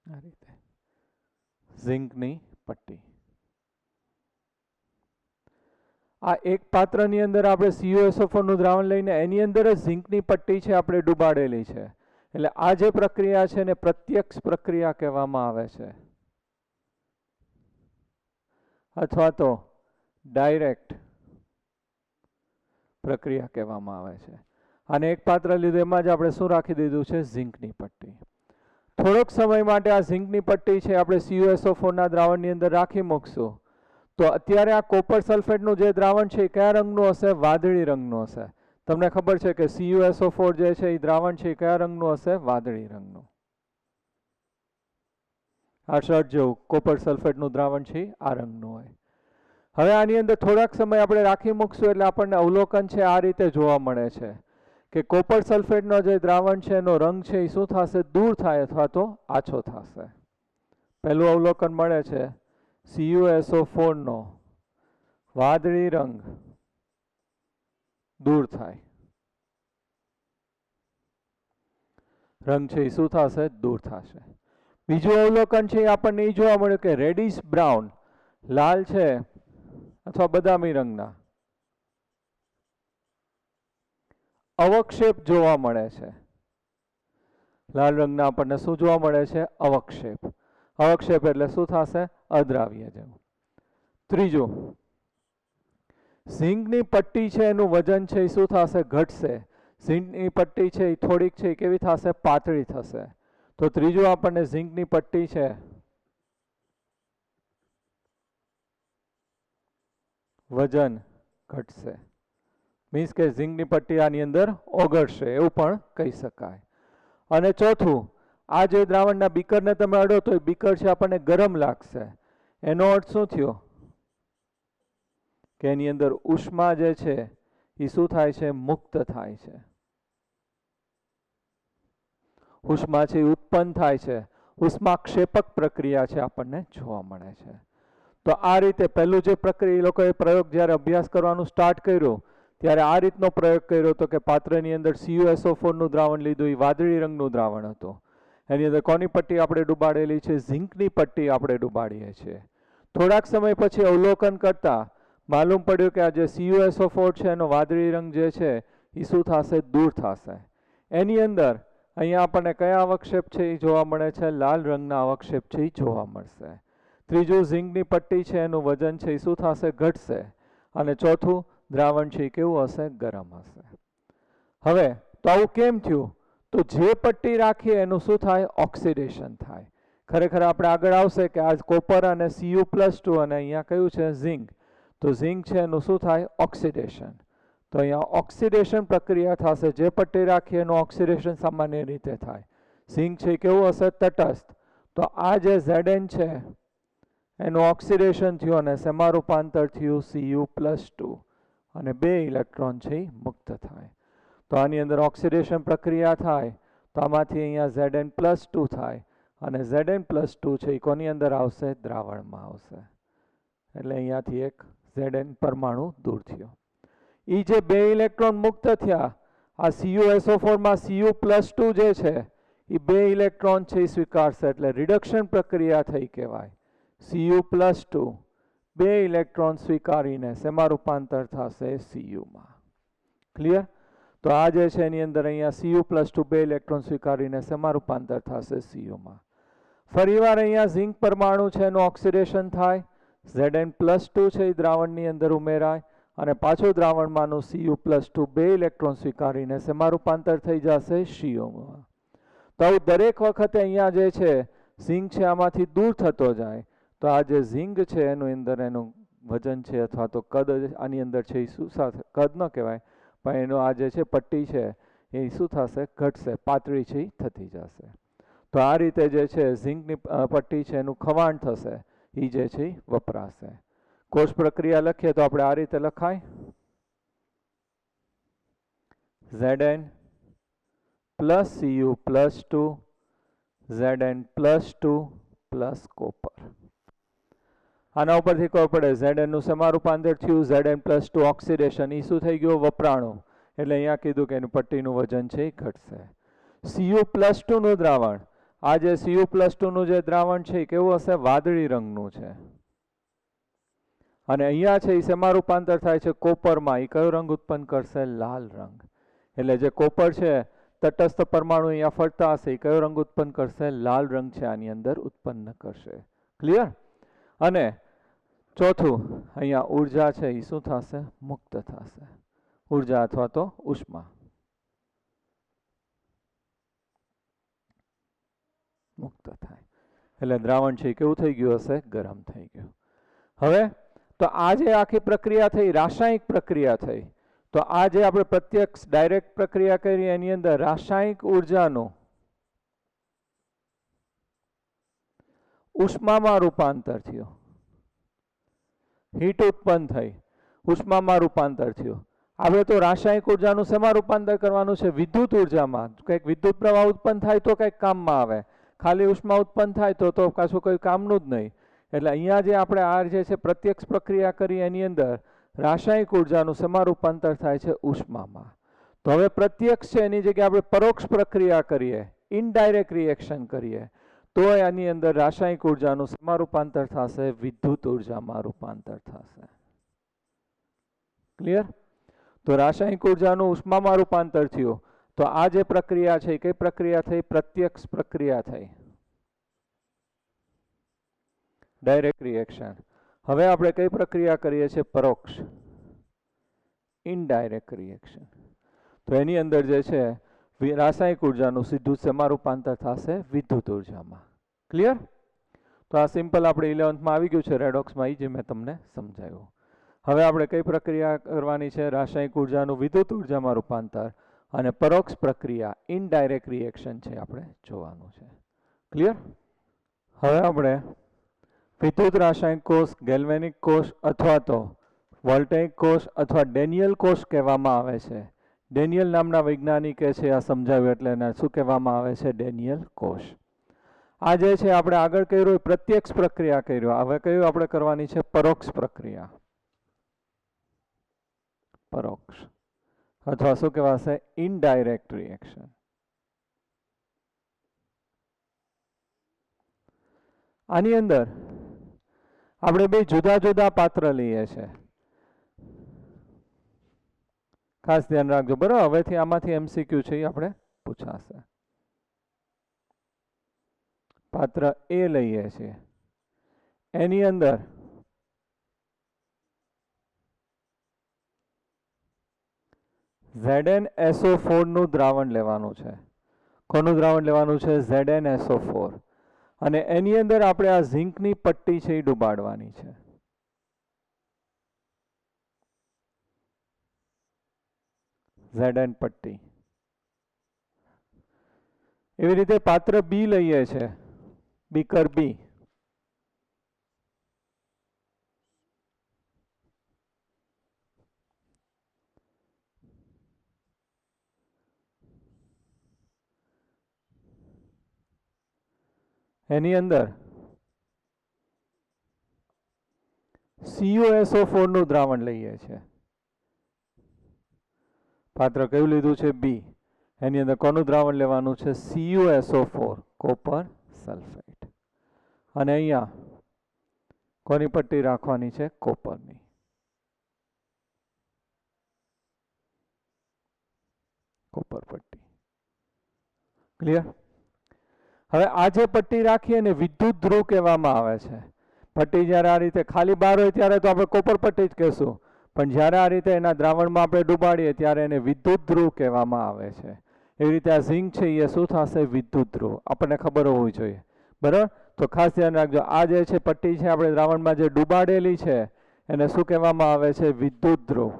આ રીતે ઝિંકની પટ્ટી. આ એક પાત્રની અંદર આપણે CuSO4 નું દ્રાવણ લઈને એની અંદર જ ઝિંકની પટ્ટી છે આપણે ડુબાડેલી છે. એટલે આ જે પ્રક્રિયા છે એને પ્રત્યક્ષ પ્રક્રિયા કહેવામાં આવે છે, અથવા તો ડાયરેક્ટ પ્રક્રિયા કહેવામાં આવે છે. અને એક પાત્ર લીધું એમાં જ આપણે શું રાખી દીધું છે? ઝિંકની પટ્ટી. થોડોક સમય માટે આ ઝિંકની પટ્ટી છે આપણે CuSO4 ના દ્રાવણની અંદર રાખી મૂકશું તો અત્યારે આ કોપર સલ્ફેટનું જે દ્રાવણ છે એ કયા રંગનું હશે? વાદળી રંગનું હશે. તમને ખબર છે કે CuSO4 જે છે એ દ્રાવણ છે એ કયા રંગનું હશે? વાદળી રંગનું. આ શર્ટ જેવું કોપર સલ્ફેટનું દ્રાવણ છે આ રંગનું હોય. હવે આની અંદર થોડાક સમય આપણે રાખી મૂકશું એટલે આપણને અવલોકન છે આ રીતે જોવા મળે છે કે કોપર સલ્ફેટનો જે દ્રાવણ છે એનો રંગ છે એ શું થશે? દૂર થાય અથવા તો આછો થશે. પહેલું અવલોકન મળે છે CuSO4 નો વાદળી રંગ દૂર થાય. રંગ છે એ શું થશે? દૂર થશે. બીજું અવલોકન છે આપણને એ જોવા મળ્યું કે રેડિશ બ્રાઉન, લાલ છે અથવા બદામી રંગના અવક્ષેપ જોવા મળે છે. લાલ રંગના આપણને શું જોવા મળે છે? અવક્ષેપ. અવક્ષેપ એટલે શું થશે? અદ્રાવ્ય જેવું. ત્રીજું, ઝિંકની પટ્ટી છે એનું વજન છે એ શું થશે? ઘટશે. ઝિંકની પટ્ટી છે એ થોડીક છે એ કેવી થશે? પાતળી થશે. તો ત્રીજું આપણને ઝિંકની પટ્ટી છે વજન ઘટશે. મીન્સ કે ઝિંકની પટ્ટી આની અંદર ઓગળશે એવું પણ કહી શકાય. અને ચોથું, આ જે દ્રાવણના બીકરને તમે અડો તો એ બીકર છે આપણને ગરમ લાગશે. એનો અર્થ શું થયો? કે એની અંદર ઉષ્મા જે છે એ શું થાય છે? મુક્ત થાય છે. ઉષ્મા છે એ ઉત્પન્ન થાય છે. ઉષ્માક્ષેપક પ્રક્રિયા છે આપણને જોવા મળે છે. તો આ રીતે પહેલું જે પ્રક્રિયા એ લોકોએ પ્રયોગ જ્યારે અભ્યાસ કરવાનું સ્ટાર્ટ કર્યું ત્યારે આ રીતનો પ્રયોગ કર્યો હતો કે પાત્રની અંદર CuSO4 નું દ્રાવણ લીધું. એ વાદળી રંગનું દ્રાવણ હતું. એની અંદર કોની પટ્ટી આપણે ડુબાડેલી છે? ઝિંકની પટ્ટી આપણે ડુબાડીએ છીએ. થોડાક સમય પછી અવલોકન કરતા માલુમ પડ્યું કે આ જે CuSO4 છે એનો વાદળી રંગ જે છે એ શું થશે? દૂર થશે. એની અંદર અહીંયા આપણને કયા અવક્ષેપ છે એ જોવા મળે છે? લાલ રંગના અવક્ષેપ છે એ જોવા મળશે. ત્રીજું, ઝિંકની પટ્ટી છે એનું વજન છે એ શું થશે? ઘટશે. અને ચોથું, દ્રાવણ છે એ કેવું હશે? ગરમ હશે. હવે તો આવું કેમ થયું? તો જે પટ્ટી રાખીએ એનું શું થાય? ઓક્સિડેશન થાય. ખરેખર આપણે આગળ આવશે કે આ કોપર અને Cu+2 અને અહીંયા કયું છે ઝિંક, તો ઝિંક છે એનું શું થાય ઓક્સિડેશન. તો અહીંયા ઓક્સિડેશન પ્રક્રિયા થશે, જે પટ્ટી રાખીએ એનું ઓક્સિડેશન સામાન્ય રીતે થાય. ઝિંક છે કેવું હશે તટસ્થ, તો આ જે Zn છે એનું ઓક્સિડેશન થયું અને શેમાં રૂપાંતર થયું Cu+2 અને 2 ઇલેક્ટ્રોન છે એ મુક્ત થાય. તો આની અંદર ઓક્સિડેશન પ્રક્રિયા થાય તો આમાંથી અહીંયા Zn+2 થાય અને Zn+2 છે એ કોની અંદર આવશે દ્રાવણમાં આવશે, એટલે અહીંયાથી એક Zn પરમાણુ દૂર થયો. એ જે 2 ઇલેક્ટ્રોન મુક્ત થયા આ CuSO4 માં Cu+2 જે છે એ 2 ઇલેક્ટ્રોન છે એ સ્વીકારશે, એટલે રિડક્શન પ્રક્રિયા થઈ કહેવાય. Cu+2 2 ઇલેક્ટ્રોન સ્વીકારીને શેમાં રૂપાંતર થશે Cu માં. ક્લિયર? તો આ જે છે એની અંદર અહીંયા Cu+2 2 ઇલેક્ટ્રોન સ્વીકારીને શેમાં રૂપાંતર થશે Cu માં. ફરીવાર અહીંયા ઝિંક પરમાણુ છે એનું ઓક્સિડેશન થાય, Zn+2 છે એ દ્રાવણની અંદર ઉમેરાય અને પાછું દ્રાવણમાંનું Cu+2 2 ઇલેક્ટ્રોન સ્વીકારીને શેમાં રૂપાંતર થઈ જશે Cu માં. તો દરેક વખતે અહીંયા જે છે ઝિંક છે આમાંથી દૂર થતો જાય, તો આ જે ઝિંક છે એનું અંદર એનું વજન છે અથવા તો કદ આની અંદર છે એ શું સાથે, કદ ન કહેવાય પણ એનો આ જે છે પટ્ટી છે એ શું થશે ઘટશે, પાતળી છે એ થતી જશે. તો આ રીતે જે છે ઝિંકની પટ્ટી છે એનું ખવાણ થશે, એ જે છે એ વપરાશે. કોષ પ્રક્રિયા લખીએ તો આપણે આ રીતે લખાય Zn+Cu+2 Zn+2 પ્લસ કોપર. આના ઉપરથી ખબર પડે Zn નું શેમાં રૂપાંતર થયું Zn+2 ઓક્સિડેશન, એ શું થઈ ગયું વપરાણું, એટલે અહીંયા કીધું કે એનું પટ્ટીનું વજન છે એ ઘટશે. Cu+2 નું દ્રાવણ, આ જે Cu+2 નું જે દ્રાવણ છે એ કેવું હશે વાદળી રંગનું છે અને અહીંયા છે એ શેમાં રૂપાંતર થાય છે કોપરમાં, એ કયો રંગ ઉત્પન્ન કરશે લાલ રંગ. એટલે જે કોપર છે તટસ્થ પરમાણુ અહીંયા ફરતા હશે એ કયો રંગ ઉત્પન્ન કરશે લાલ રંગ છે આની અંદર ઉત્પન્ન કરશે. ક્લિયર? અને ચોથું અહીંયા ઉર્જા છે એ શું થશે મુક્ત થશે, ઉર્જા અથવા તો ઉષ્મા મુક્ત થાય, એટલે દ્રાવણ છે એ કેવું થઈ ગયું હશે ગરમ થઈ ગયું. હવે તો આ જે આખી પ્રક્રિયા થઈ રાસાયણિક પ્રક્રિયા થઈ, તો આ જે આપણે પ્રત્યક્ષ ડાયરેક્ટ પ્રક્રિયા કરી એની અંદર રાસાયણિક ઉર્જાનું ઉષ્મામાં રૂપાંતર થયું, હીટ ઉત્પન્ન થઈ ઉષ્મામાં રૂપાંતર થયું. આપણે તો રાસાયણિક ઉર્જાનું શેમાં રૂપાંતર કરવાનું છે વિદ્યુત ઉર્જામાં. કંઈક વિદ્યુત પ્રવાહ ઉત્પન્ન થાય તો કંઈક કામમાં આવે, ખાલી ઉષ્મા ઉત્પન્ન થાય તો પાછું કોઈ કામનું જ નહીં. એટલે અહીંયા જે આપણે આ જે છે પ્રત્યક્ષ પ્રક્રિયા કરી એની અંદર રાસાયણિક ઉર્જાનું શેમાં રૂપાંતર થાય છે ઉષ્મામાં. તો હવે પ્રત્યક્ષ છે એની જગ્યાએ આપણે પરોક્ષ પ્રક્રિયા કરીએ, ઇનડાયરેક્ટ રિએક્શન કરીએ, તો આની અંદર રાસાયણિક ઉર્જાનું શેમાં રૂપાંતર થશે વિદ્યુત ઉર્જામાં રૂપાંતર થશે. ક્લિયર? તો રાસાયણિક ઉર્જાનું ઉષ્મામાં રૂપાંતર થયું, તો આ જે પ્રક્રિયા છે કઈ પ્રક્રિયા થઈ પ્રત્યક્ષ પ્રક્રિયા થઈ, ડાયરેક્ટ રિએક્શન. હવે આપણે કઈ પ્રક્રિયા કરીએ છીએ પરોક્ષ ઇનડાયરેક્ટ રિએક્શન. તો એની અંદર જે છે રાસાયણિક ઉર્જાનું સીધું શેમાં રૂપાંતર થશે વિદ્યુત ઉર્જામાં. ક્લિયર? તો આ સિમ્પલ આપણે 11th માં આવી ગયું છે રેડોક્સમાં, એ જે મેં તમને સમજાવ્યું. હવે આપણે કઈ પ્રક્રિયા કરવાની છે રાસાયણિક ઉર્જાનું વિદ્યુત ઉર્જામાં રૂપાંતર અને પરોક્ષ પ્રક્રિયા ઇનડાયરેક્ટ રિએક્શન છે આપણે જોવાનું છે. ક્લિયર? હવે આપણે વિદ્યુત રાસાયણિક કોષ, ગેલ્વેનિક કોષ અથવા તો વોલ્ટેઇક કોષ અથવા ડેનિયલ કોષ કહેવામાં આવે છે. ડેનિયલ નામના વૈજ્ઞાનિકે છે આ સમજાવ્યું, એટલે એને શું કહેવામાં આવે છે ડેનિયલ કોષ. આ જે છે આપણે આગળ કર્યું પ્રત્યક્ષ પ્રક્રિયા કર્યું, હવે કયું આપણે કરવાની છે પરોક્ષ પ્રક્રિયા, પરોક્ષ અથવા શું કહેવાશે ઇનડાયરેક્ટ રિએક્શન. આની અંદર આપણે બે જુદા જુદા પાત્ર લઈએ છીએ, ખાસ ધ્યાન રાખજો બરાબર. હવેથી આમાંથી MCQ છે એ આપણે પૂછાશે. પાત્ર એ લઈએ છીએ, એની અંદર ZnSO4 નું દ્રાવણ લેવાનું છે. કોનું દ્રાવણ લેવાનું છે? ZnSO4. અને એની અંદર આપણે આ ઝીંકની પટ્ટી છે એ ડુબાડવાની છે. Zn પટ્ટી. એવી રીતે પાત્ર બી લઈએ છે, બીકર બી. એની અંદર CuSO4 નું દ્રાવણ લઈએ છે. પાત્ર કયું લીધું છે? બી. એની અંદર કોનું દ્રાવણ લેવાનું છે? CuSO4, copper sulphate. અને અહીંયા કોની પટ્ટી રાખવાની છે? કોપરની. કોપર પટ્ટી. ક્લિયર? હવે આ જે પટ્ટી રાખીએ ને વિદ્યુત ધ્રુવ કહેવામાં આવે છે. પટ્ટી જ્યારે આ રીતે ખાલી બહાર હોય ત્યારે તો આપણે કોપર પટ્ટી જ કહેશું, પણ જ્યારે આ રીતે એના દ્રાવણમાં આપણે ડુબાડીએ ત્યારે એને વિદ્યુત ધ્રુવ કહેવામાં આવે છે. એવી રીતે આ ઝીંક છે એ શું થશે? વિદ્યુત ધ્રુવ. આપણને ખબર હોવી જોઈએ, બરાબર? તો ખાસ ધ્યાન રાખજો, આ જે છે પટ્ટી છે આપણે દ્રાવણમાં જે ડુબાડેલી છે એને શું કહેવામાં આવે છે? વિદ્યુત ધ્રુવ.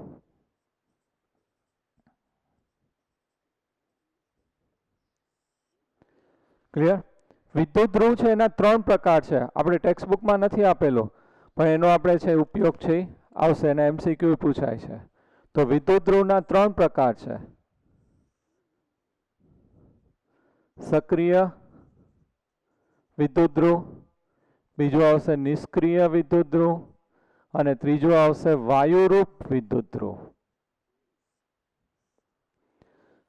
ક્લિયર? વિદ્યુત ધ્રુવ છે એના 3 પ્રકાર છે. આપણે ટેક્સ્ટ બુકમાં નથી આપેલો, પણ એનો આપણે છે ઉપયોગ છે આવશે, એના MCQ પૂછાય છે. તો વિદ્યુત ધ્રુવના 3 પ્રકાર છે. સક્રિય વિદ્યુત ધ્રુવ, બીજું આવશે નિષ્ક્રિય વિદ્યુત ધ્રુવ, અને ત્રીજું આવશે વાયુરૂપ વિદ્યુત ધ્રુવ.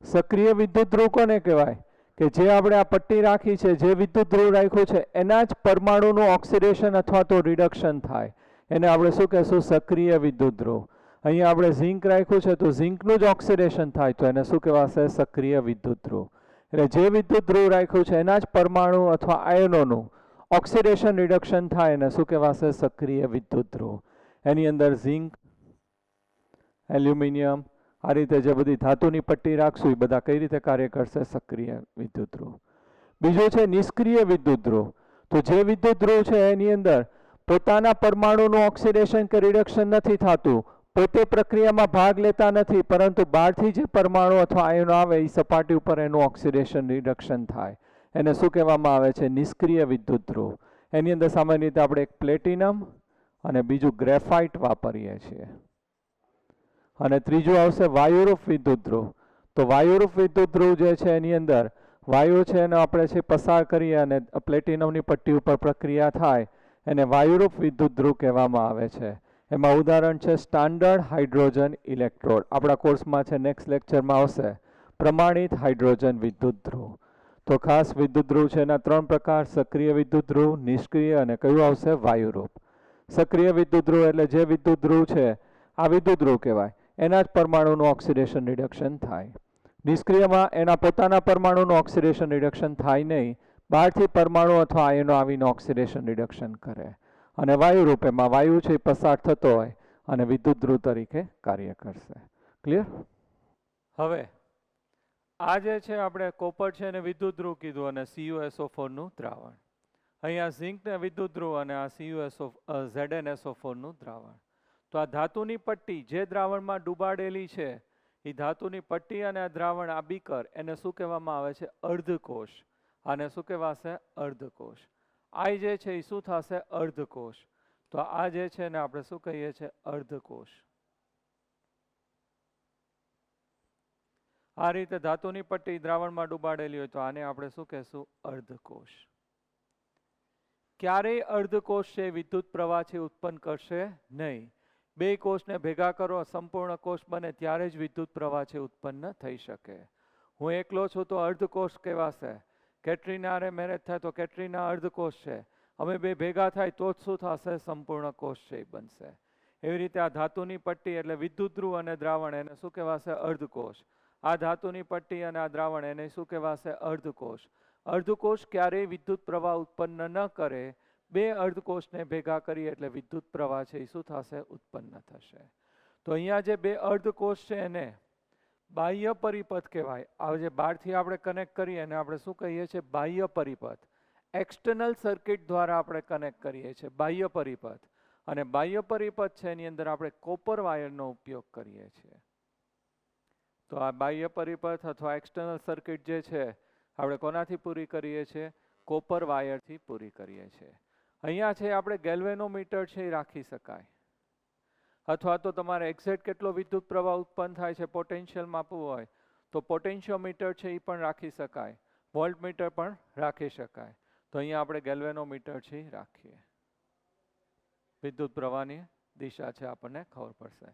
સક્રિય વિદ્યુત ધ્રુવ કોને કહેવાય? કે જે આપણે આ પટ્ટી રાખી છે, જે વિદ્યુત ધ્રુવ રાખ્યું છે એના જ પરમાણુનું ઓક્સિડેશન અથવા તો રિડક્શન થાય, એને આપણે શું કહેશું? સક્રિય વિદ્યુત ધ્રુવ. અહીંયા આપણે ઝીંક રાખ્યું છે તો ઝીંકનું જ ઓક્સિડેશન થાય તો એને શું કહેવાશે? સક્રિય વિદ્યુત ધ્રુવ. એટલે જે વિદ્યુત ધ્રુવ રાખ્યું છે એના જ પરમાણુ અથવા આયનોનું ઓક્સિડેશન રિડક્શન થાય એને શું કહેવાશે? સક્રિય વિદ્યુત ધ્રુવ. એની અંદર ઝીંક, એલ્યુમિનિયમ, આ રીતે જે બધી ધાતુની પટ્ટી રાખશું એ બધા કઈ રીતે કાર્ય કરશે? સક્રિય વિદ્યુત ધ્રુવ. બીજું છે નિષ્ક્રિય વિદ્યુત ધ્રુવ. તો જે વિદ્યુત ધ્રુવ છે એની અંદર પોતાના પરમાણુનું ઓક્સિડેશન કે રિડક્શન નથી થતું, પોતે પ્રક્રિયામાં ભાગ લેતા નથી, પરંતુ બહારથી જે પરમાણુ અથવા આયનો આવે એ સપાટી ઉપર એનું ઓક્સિડેશન રિડક્શન થાય, એને શું કહેવામાં આવે છે? નિષ્ક્રિય વિદ્યુત ધ્રુવ. એની અંદર સામાન્ય રીતે આપણે એક પ્લેટિનમ અને બીજું ગ્રેફાઇટ વાપરીએ છીએ. અને ત્રીજું આવશે વાયુરૂપ વિદ્યુત ધ્રુવ. તો વાયુરૂપ વિદ્યુત ધ્રુવ જે છે એની અંદર વાયુ છે એને આપણે છે પસાર કરીએ અને પ્લેટિનમની પટ્ટી ઉપર પ્રક્રિયા થાય, એને વાયુરૂપ વિદ્યુત ધ્રુવ કહેવામાં આવે છે. એમાં ઉદાહરણ છે સ્ટાન્ડર્ડ હાઇડ્રોજન ઇલેક્ટ્રોડ. આપણા કોર્સમાં છે, નેક્સ્ટ લેક્ચરમાં આવશે પ્રમાણિત હાઇડ્રોજન વિદ્યુત ધ્રુવ. તો ખાસ વિદ્યુત ધ્રુવ છે એના 3 પ્રકાર: સક્રિય વિદ્યુત ધ્રુવ, નિષ્ક્રિય, અને કયું આવશે? વાયુરૂપ. સક્રિય વિદ્યુત ધ્રુવ એટલે જે વિદ્યુત ધ્રુવ છે આ વિદ્યુત ધ્રુવ કહેવાય, એના જ પરમાણુનું ઓક્સિડેશન રિડક્શન થાય. નિષ્ક્રિયમાં એના પોતાના પરમાણુનું ઓક્સિડેશન રિડક્શન થાય નહીં, બહારથી પરમાણુ અથવા આયનો આવીને ઓક્સિડેશન રિડક્શન કરે. અને વાયુરૂપ એમાં વાયુ છે પસાર થતો હોય અને વિદ્યુત ધ્રુવ તરીકે કાર્ય કરશે. ક્લિયર? હવે આ જે છે આપણે કોપર છે એને વિદ્યુત ધ્રુવ કીધું અને CuSO4 નું દ્રાવણ. અહીંયા ઝિંક ને વિદ્યુત ધ્રુવ અને આ ZnSO4 નું દ્રાવણ. તો આ ધાતુની પટ્ટી જે દ્રાવણમાં ડુબાડેલી છે એ ધાતુની પટ્ટી અને આ દ્રાવણ, આ બીકર, એને શું કહેવામાં આવે છે? અર્ધકોષ. આને શું કહેવાશે? અર્ધકોષ. આ જે છે એ શું થશે? અર્ધકોષ. તો આ જે છે ને આપણે શું કહીએ છીએ? અર્ધકોષ. આ રીતે ધાતુની પટ્ટી દ્રાવણમાં ડુબાડેલી હોય તો આને આપણે શું કહેશું? અર્ધકોષ. ક્યારેય અર્ધકોષ છે વિદ્યુત પ્રવાહ છે ઉત્પન્ન કરશે નહીં. બે કોષને ભેગા કરો સંપૂર્ણ કોષ બને ત્યારે જ વિદ્યુત પ્રવાહ છે ઉત્પન્ન થઈ શકે. હું એકલો છું તો અર્ધકોષ કહેવાશે. કેટરીના હારે મેરેજ થાય તો કેટરીના અર્ધકોષ છે. અમે બે ભેગા થાય તો જ શું થશે? સંપૂર્ણ કોષ છે બનશે. એવી રીતે આ ધાતુની પટ્ટી એટલે વિદ્યુત ધ્રુવ અને દ્રાવણ એને શું કહેવાશે? અર્ધકોષ. આ ધાતુની પટ્ટી અને આ દ્રાવણ એને શું કહેવાશે? અર્ધકોષ. અર્ધકોષ ક્યારેય વિદ્યુત પ્રવાહ ઉત્પન્ન ન કરે. બે અર્ધકોષને ભેગા કરીએ એટલે વિદ્યુત પ્રવાહ છે એ શું થશે? ઉત્પન્ન થશે. તો અહીંયા જે બે અર્ધકોષ છે એને બાહ્ય પરિપથ કહેવાય. આ જે બહારથી આપણે કનેક્ટ કરીએ એને આપણે શું કહીએ છીએ? બાહ્ય પરિપથ. એક્સટર્નલ સર્કિટ દ્વારા આપણે કનેક્ટ કરીએ છીએ, બાહ્ય પરિપથ. અને બાહ્ય પરિપથ છે એની અંદર આપણે કોપર વાયરનો ઉપયોગ કરીએ છીએ. તો આ બાહ્ય પરિપથ અથવા એક્સટર્નલ સર્કિટ જે છે આપણે કોનાથી પૂરી કરીએ છીએ? કોપર વાયરથી પૂરી કરીએ છીએ. અહીંયા છે આપણે ગેલ્વેનોમીટર છે એ રાખી શકાય, અથવા તો તમારે એક્ઝેક્ટ કેટલો વિદ્યુત પ્રવાહ ઉત્પન્ન થાય છે પોટેન્શિયલ માપવું હોય તો પોટેન્શિયોમીટર છે એ પણ રાખી શકાય, વોલ્ટમીટર પણ રાખી શકાય. તો અહીંયા આપણે ગેલ્વેનોમીટર છે રાખીએ. વિદ્યુત પ્રવાહની દિશા છે આપણને ખબર પડશે.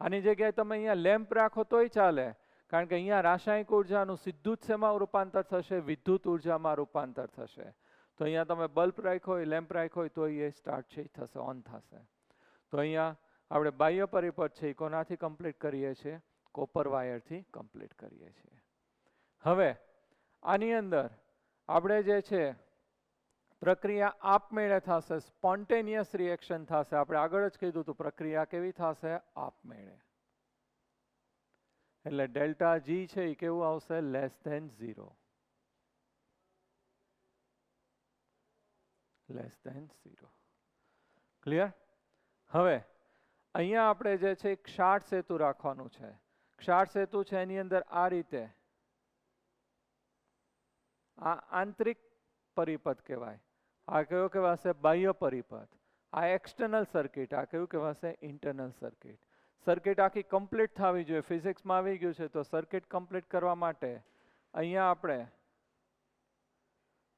આની જગ્યાએ તમે અહીંયા લેમ્પ રાખો તોય ચાલે, કારણ કે અહીંયા રાસાયણિક ઉર્જાનું સીધું જ શેમાં રૂપાંતર થશે? વિદ્યુત ઉર્જામાં રૂપાંતર થશે. તો અહીંયા તમે બલ્બ રાખ્યો હોય, લેમ્પ રાખ્યો હોય તો એ સ્ટાર્ટ છે થશે, ઓન થશે. તો અહીંયા આપણે બાહ્ય પરિપથ છે એ કોનાથી કમ્પ્લીટ કરીએ છીએ? કોપર વાયરથી કમ્પ્લીટ કરીએ છીએ. હવે આની અંદર આપણે જે છે પ્રક્રિયા આપમેળે થશે, સ્પોન્ટેનિયસ રિએક્શન થશે. આપણે આગળ જ કીધું હતું પ્રક્રિયા કેવી થશે? આપમેળે. એટલે ડેલ્ટા જી છે એ કેવું આવશે? Less than 0. Less than 0. Clear? હવે અહીંયા આપણે જે છે ક્ષાર સેતુ રાખવાનું છે. ક્ષાર સેતુ છે એની અંદર આ રીતે આ આંતરિક પરિપથ કહેવાય. આ કયો કહેવાશે? બાહ્ય પરિપથ. આ એક્સટર્નલ સર્કિટ. આ કયું કહેવાશે? Internal circuit. સર્કિટ આખી કમ્પ્લીટ થવી જોઈએ. ફિઝિક્સમાં આવી ગયું છે તો સર્કિટ કમ્પ્લીટ કરવા માટે અહીંયા આપણે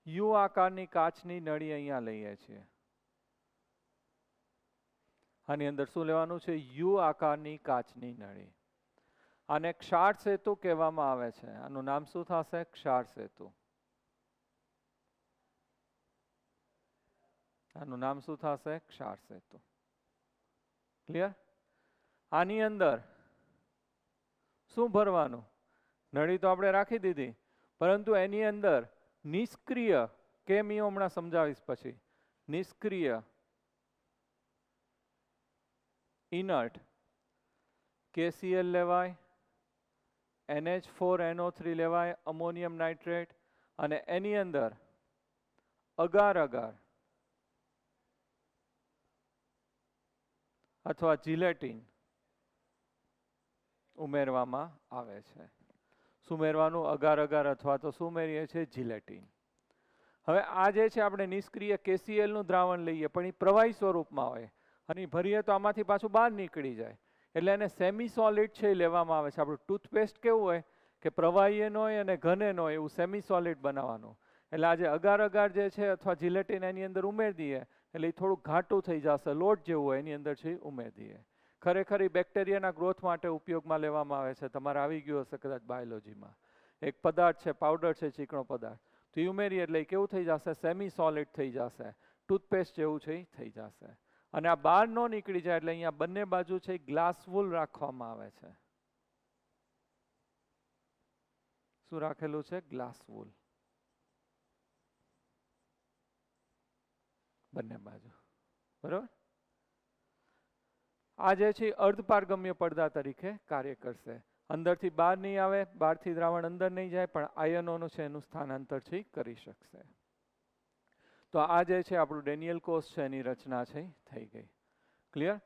યુ આકારની કાચની નળી અહીંયા લઈએ છીએ. આની અંદર શું લેવાનું છે? યુ આકારની કાચની નળી. આને ક્ષાર સેતુ કહેવામાં આવે છે. આનું નામ શું થશે? ક્ષાર સેતુ. આનું નામ શું થશે? ક્ષાર સેતુ. ક્લિયર? આની અંદર શું ભરવાનું? નળી તો આપણે રાખી દીધી, પરંતુ એની અંદર નિષ્ક્રિય, કેમ એ હમણાં સમજાવીશ પછી, નિષ્ક્રિય ઇનર્ટ KCl લેવાય, NH4NO3 લેવાય, અમોનિયમ નાઇટ્રેટ, અને એની અંદર અગાર અગાર અથવા જીલેટિન ઉમેરવામાં આવે છે. શું ઉમેરવાનું? અગાર અગાર અથવા તો શું ઉમેરીએ છીએ? જીલેટિન. હવે આ જે છે આપણે નિષ્ક્રિય KCl નું દ્રાવણ લઈએ, પણ એ પ્રવાહી સ્વરૂપમાં હોય અને ભરીએ તો આમાંથી પાછું બહાર નીકળી જાય, એટલે એને સેમી સોલિડ છે એ લેવામાં આવે છે. આપણું ટૂથપેસ્ટ કેવું હોય કે પ્રવાહી ન હોય અને ઘને ન હોય, એવું સેમી સોલિડ બનાવવાનું. એટલે આજે અગાર અગાર જે છે અથવા જીલેટિન એની અંદર ઉમેરી દઈએ એટલે એ થોડું ઘાટું થઈ જશે, લોટ જેવું હોય, એની અંદર છે ઉમેરી દઈએ. ખરેખર એ બેક્ટેરિયાના ગ્રોથ માટે ઉપયોગમાં લેવામાં આવે છે. તમારે આવી ગયું હશે કદાચ બાયોલોજીમાં. એક પદાર્થ છે, પાવડર છે, ચીકણો પદાર્થ, તો એ ઉમેરીએ એટલે એ કેવું થઈ જશે? સેમી સોલિડ થઈ જશે, ટૂથપેસ્ટ જેવું છે એ થઈ જશે. અને આ બહાર ન નીકળી જાય એટલે અહીંયા બંને બાજુ છે ગ્લાસ વૂલ રાખવામાં આવે છે. શું રાખેલું છે? ગ્લાસ વૂલ બંને બાજુ. બરોબર? આ જે છે અર્ધપારગમ્ય પડદા તરીકે કાર્ય કરશે. અંદરથી બહાર નહીં આવે, બહારથી દ્રાવણ અંદર નહીં જાય, પણ આયનોનું છે એનું સ્થાનાંતર છે કરી શકશે. તો આ જે છે આપણું ડેનિયલ કોષ છે એની રચના છે થઈ ગઈ. ક્લિયર?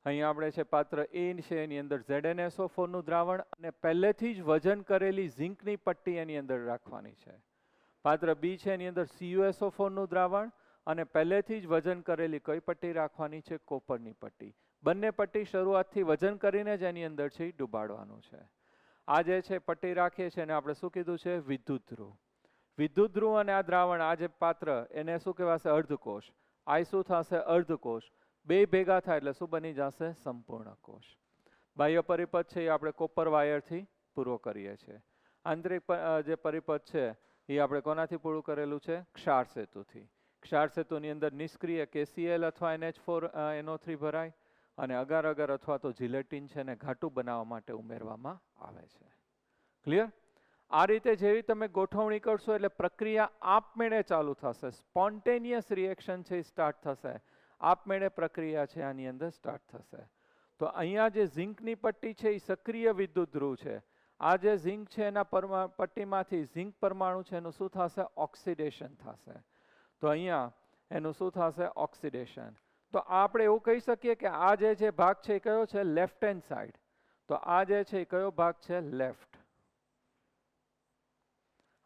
અહીંયા આપણે છે પાત્ર એ છે એની અંદર ZnSO4 નું દ્રાવણ અને પહેલેથી જ વજન કરેલી ઝીંકની પટ્ટી એની અંદર રાખવાની છે. પાત્ર બી છે એની અંદર CuSO4 નું દ્રાવણ અને પહેલેથી જ વજન કરેલી કઈ પટ્ટી રાખવાની છે? કોપરની પટ્ટી. બંને પટ્ટી શરૂઆતથી વજન કરીને જ એની અંદર છે ડુબાડવાનું છે. આ જે છે પટ્ટી રાખીએ છીએ એને આપણે શું કીધું છે? વિદ્યુત ધ્રુવ. વિદ્યુત ધ્રુવ અને આ દ્રાવણ, આ જે પાત્ર, એને શું કહેવાશે? અર્ધકોષ. આ શું થશે? અર્ધકોષ. બે ભેગા થાય એટલે શું બની જશે? સંપૂર્ણ કોષ. બાહ્ય પરિપથ છે એ આપણે કોપર વાયરથી પૂરો કરીએ છીએ. આંતરિક જે પરિપથ છે એ આપણે કોનાથી પૂરું કરેલું છે? ક્ષાર સેતુથી. ક્ષાર સેતુની અંદર નિષ્ક્રિય KCl અથવા NH4NO3 ભરાય અને અગાર અગાર અથવા તો જીલેટિન છે ને ઘાટું બનાવવા માટે ઉમેરવામાં આવે છે. ક્લિયર? આ રીતે જેવી તમે ગોઠવણી કરશો એટલે પ્રક્રિયા આપમેળે ચાલુ થશે. સ્પોન્ટેનિયસ રિએક્શન છે સ્ટાર્ટ થશે. આપમેળે પ્રક્રિયા છે આની અંદર સ્ટાર્ટ થશે. તો અહીંયા જે ઝિંકની પટ્ટી છે એ સક્રિય વિદ્યુત ધ્રુવ છે. આ જે ઝિંક છે એના પટ્ટીમાંથી ઝિંક પરમાણુ છે એનું શું થશે? ઓક્સિડેશન થશે. તો અહીંયા એનું શું થશે? ઓક્સિડેશન. તો આપણે એવું કહી શકીએ કે આ જે ભાગ છે એ કયો છે? Left hand side. તો આ જે છે એ કયો ભાગ છે? લેફ્ટ.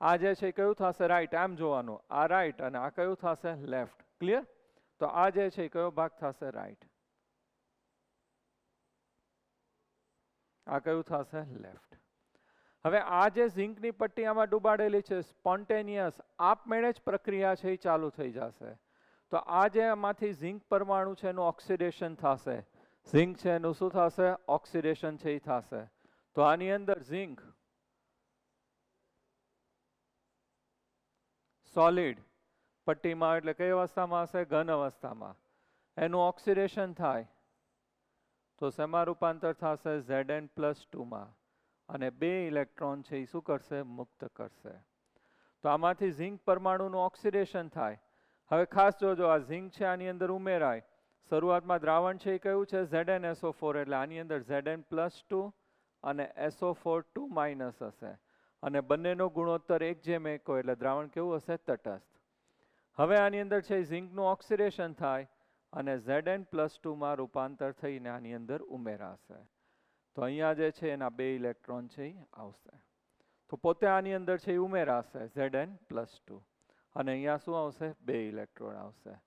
આ જે છે એ કયું થશે? રાઈટ. આમ જોવાનું, આ રાઈટ અને આ કયું થશે? લેફ્ટ. ક્લિયર? તો આ જે છે એ કયો ભાગ થશે? રાઈટ. આ કયું થશે? લેફ્ટ. હવે આ જે ઝિંકની પટ્ટી આમાં ડૂબાડેલી છે, સ્પોન્ટેનિયસ આપમેળે જ પ્રક્રિયા છે એ ચાલુ થઈ જશે. તો આ જે આમાંથી ઝિંક પરમાણુ છે એનું ઓક્સિડેશન થશે. ઝિંક છે એનું શું થશે? ઓક્સિડેશન છે એ થશે. તો આની અંદર ઝિંક સોલિડ પટ્ટીમાં એટલે કઈ અવસ્થામાં હશે? ઘન અવસ્થામાં. એનું ઓક્સિડેશન થાય તો શેમાં રૂપાંતર થશે? Zn+2 માં. અને 2 ઇલેક્ટ્રોન છે એ શું કરશે? મુક્ત કરશે. તો આમાંથી ઝિંક પરમાણુનું ઓક્સિડેશન થાય. હવે ખાસ જોજો, આ ઝિંક છે આની અંદર ઉમેરાય. શરૂઆતમાં દ્રાવણ છે એ કયું છે? ZnSO4. એટલે આની અંદર Zn+2 અને SO4 2- હશે. અને બંનેનો ગુણોત્તર 1:1 હોય એટલે દ્રાવણ કેવું હશે? તટસ્થ. હવે આની અંદર છે ઝિંકનું ઓક્સિડેશન થાય અને Zn+2 માં રૂપાંતર થઈને આની અંદર ઉમેરાશે. તો અહીંયા જે છે એના 2 ઇલેક્ટ્રોન છે એ આવશે. તો પોતે આની અંદર છે એ ઉમેરાશે Zn+2 અને અહીંયા શું આવશે? 2 ઇલેક્ટ્રોન આવશે.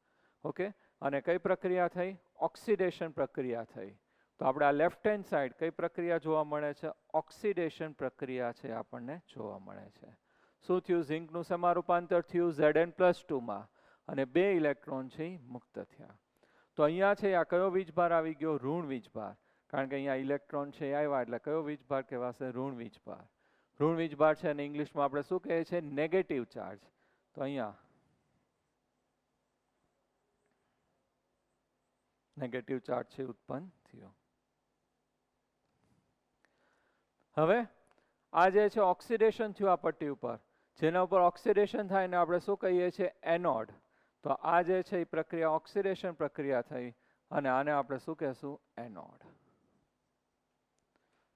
ઓકે. અને કઈ પ્રક્રિયા થઈ? ઓક્સિડેશન પ્રક્રિયા થઈ. તો આપણે આ લેફ્ટ હેન્ડ સાઈડ કઈ પ્રક્રિયા જોવા મળે છે? ઓક્સિડેશન પ્રક્રિયા છે આપણને જોવા મળે છે. શું થયું? ઝિંકનું શેમાં રૂપાંતર થયું? Zn+2 માં. અને 2 ઇલેક્ટ્રોન છે એ મુક્ત થયા. તો અહીંયા છે આ કયો વીજભાર આવી ગયો? ઋણ વીજભાર. કારણ કે અહીંયા ઇલેક્ટ્રોન છે એ આવ્યા એટલે કયો વીજભાર કહેવાશે? ઋણ વીજભાર. ઋણ વીજભાર છે અને ઇંગ્લિશમાં આપણે શું કહે છે? Negative charge. તો અહીંયા નેગેટિવ ચાર્જ છે ઉત્પન્ન થયો. હવે આ જે છે ઓક્સિડેશન થયું આ પટ્ટી ઉપર, જેના ઉપર ઓક્સિડેશન થાય ને આપણે શું કહીએ છીએ? એનોડ. તો આ જે છે એ પ્રક્રિયા ઓક્સિડેશન પ્રક્રિયા થઈ અને આને આપણે શું કહેશું? એનોડ.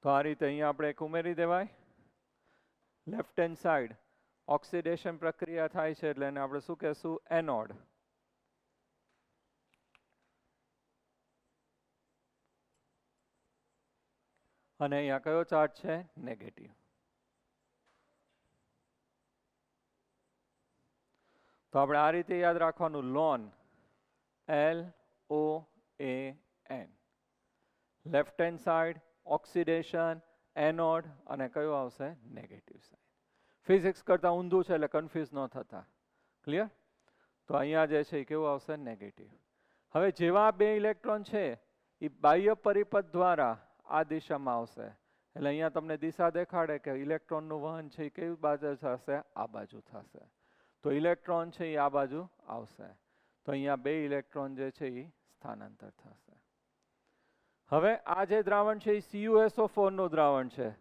તો આ રીતે અહીંયા આપણે એક ઉમેરી દેવાય. લેફ્ટ હેન્ડ સાઈડ ઓક્સિડેશન પ્રક્રિયા થાય છે એટલે એને આપણે શું કહેશું? એનોડ. અને અહીંયા કયો ચાર્જ છે? નેગેટિવ. તો આપણે આ રીતે યાદ રાખવાનું, loan LOAN. Left hand side oxidation, anode અને કયો આવશે? Negative side. ફિઝિક્સ કરતા ઊંધું છે એટલે કન્ફ્યુઝ ન થતા. ક્લિયર? તો અહીંયા જે છે એ કેવું આવશે? નેગેટિવ. હવે જેવા 2 ઇલેક્ટ્રોન છે એ બાહ્ય પરિપથ દ્વારા આ દિશામાં આવશે. એટલે અહીંયા તમને દિશા દેખાડે કે ઇલેક્ટ્રોનનું વહન છે એ કઈ બાજુ થશે? આ બાજુ થશે. તો ઇલેક્ટ્રોન છે એ આ બાજુ આવશે. તો અહીંયા 2 ઇલેક્ટ્રોન જે છે એ સ્થાનાંતર થશે. હવે આ જે દ્રાવણ છે એ CuSO4 નું દ્રાવણ છે.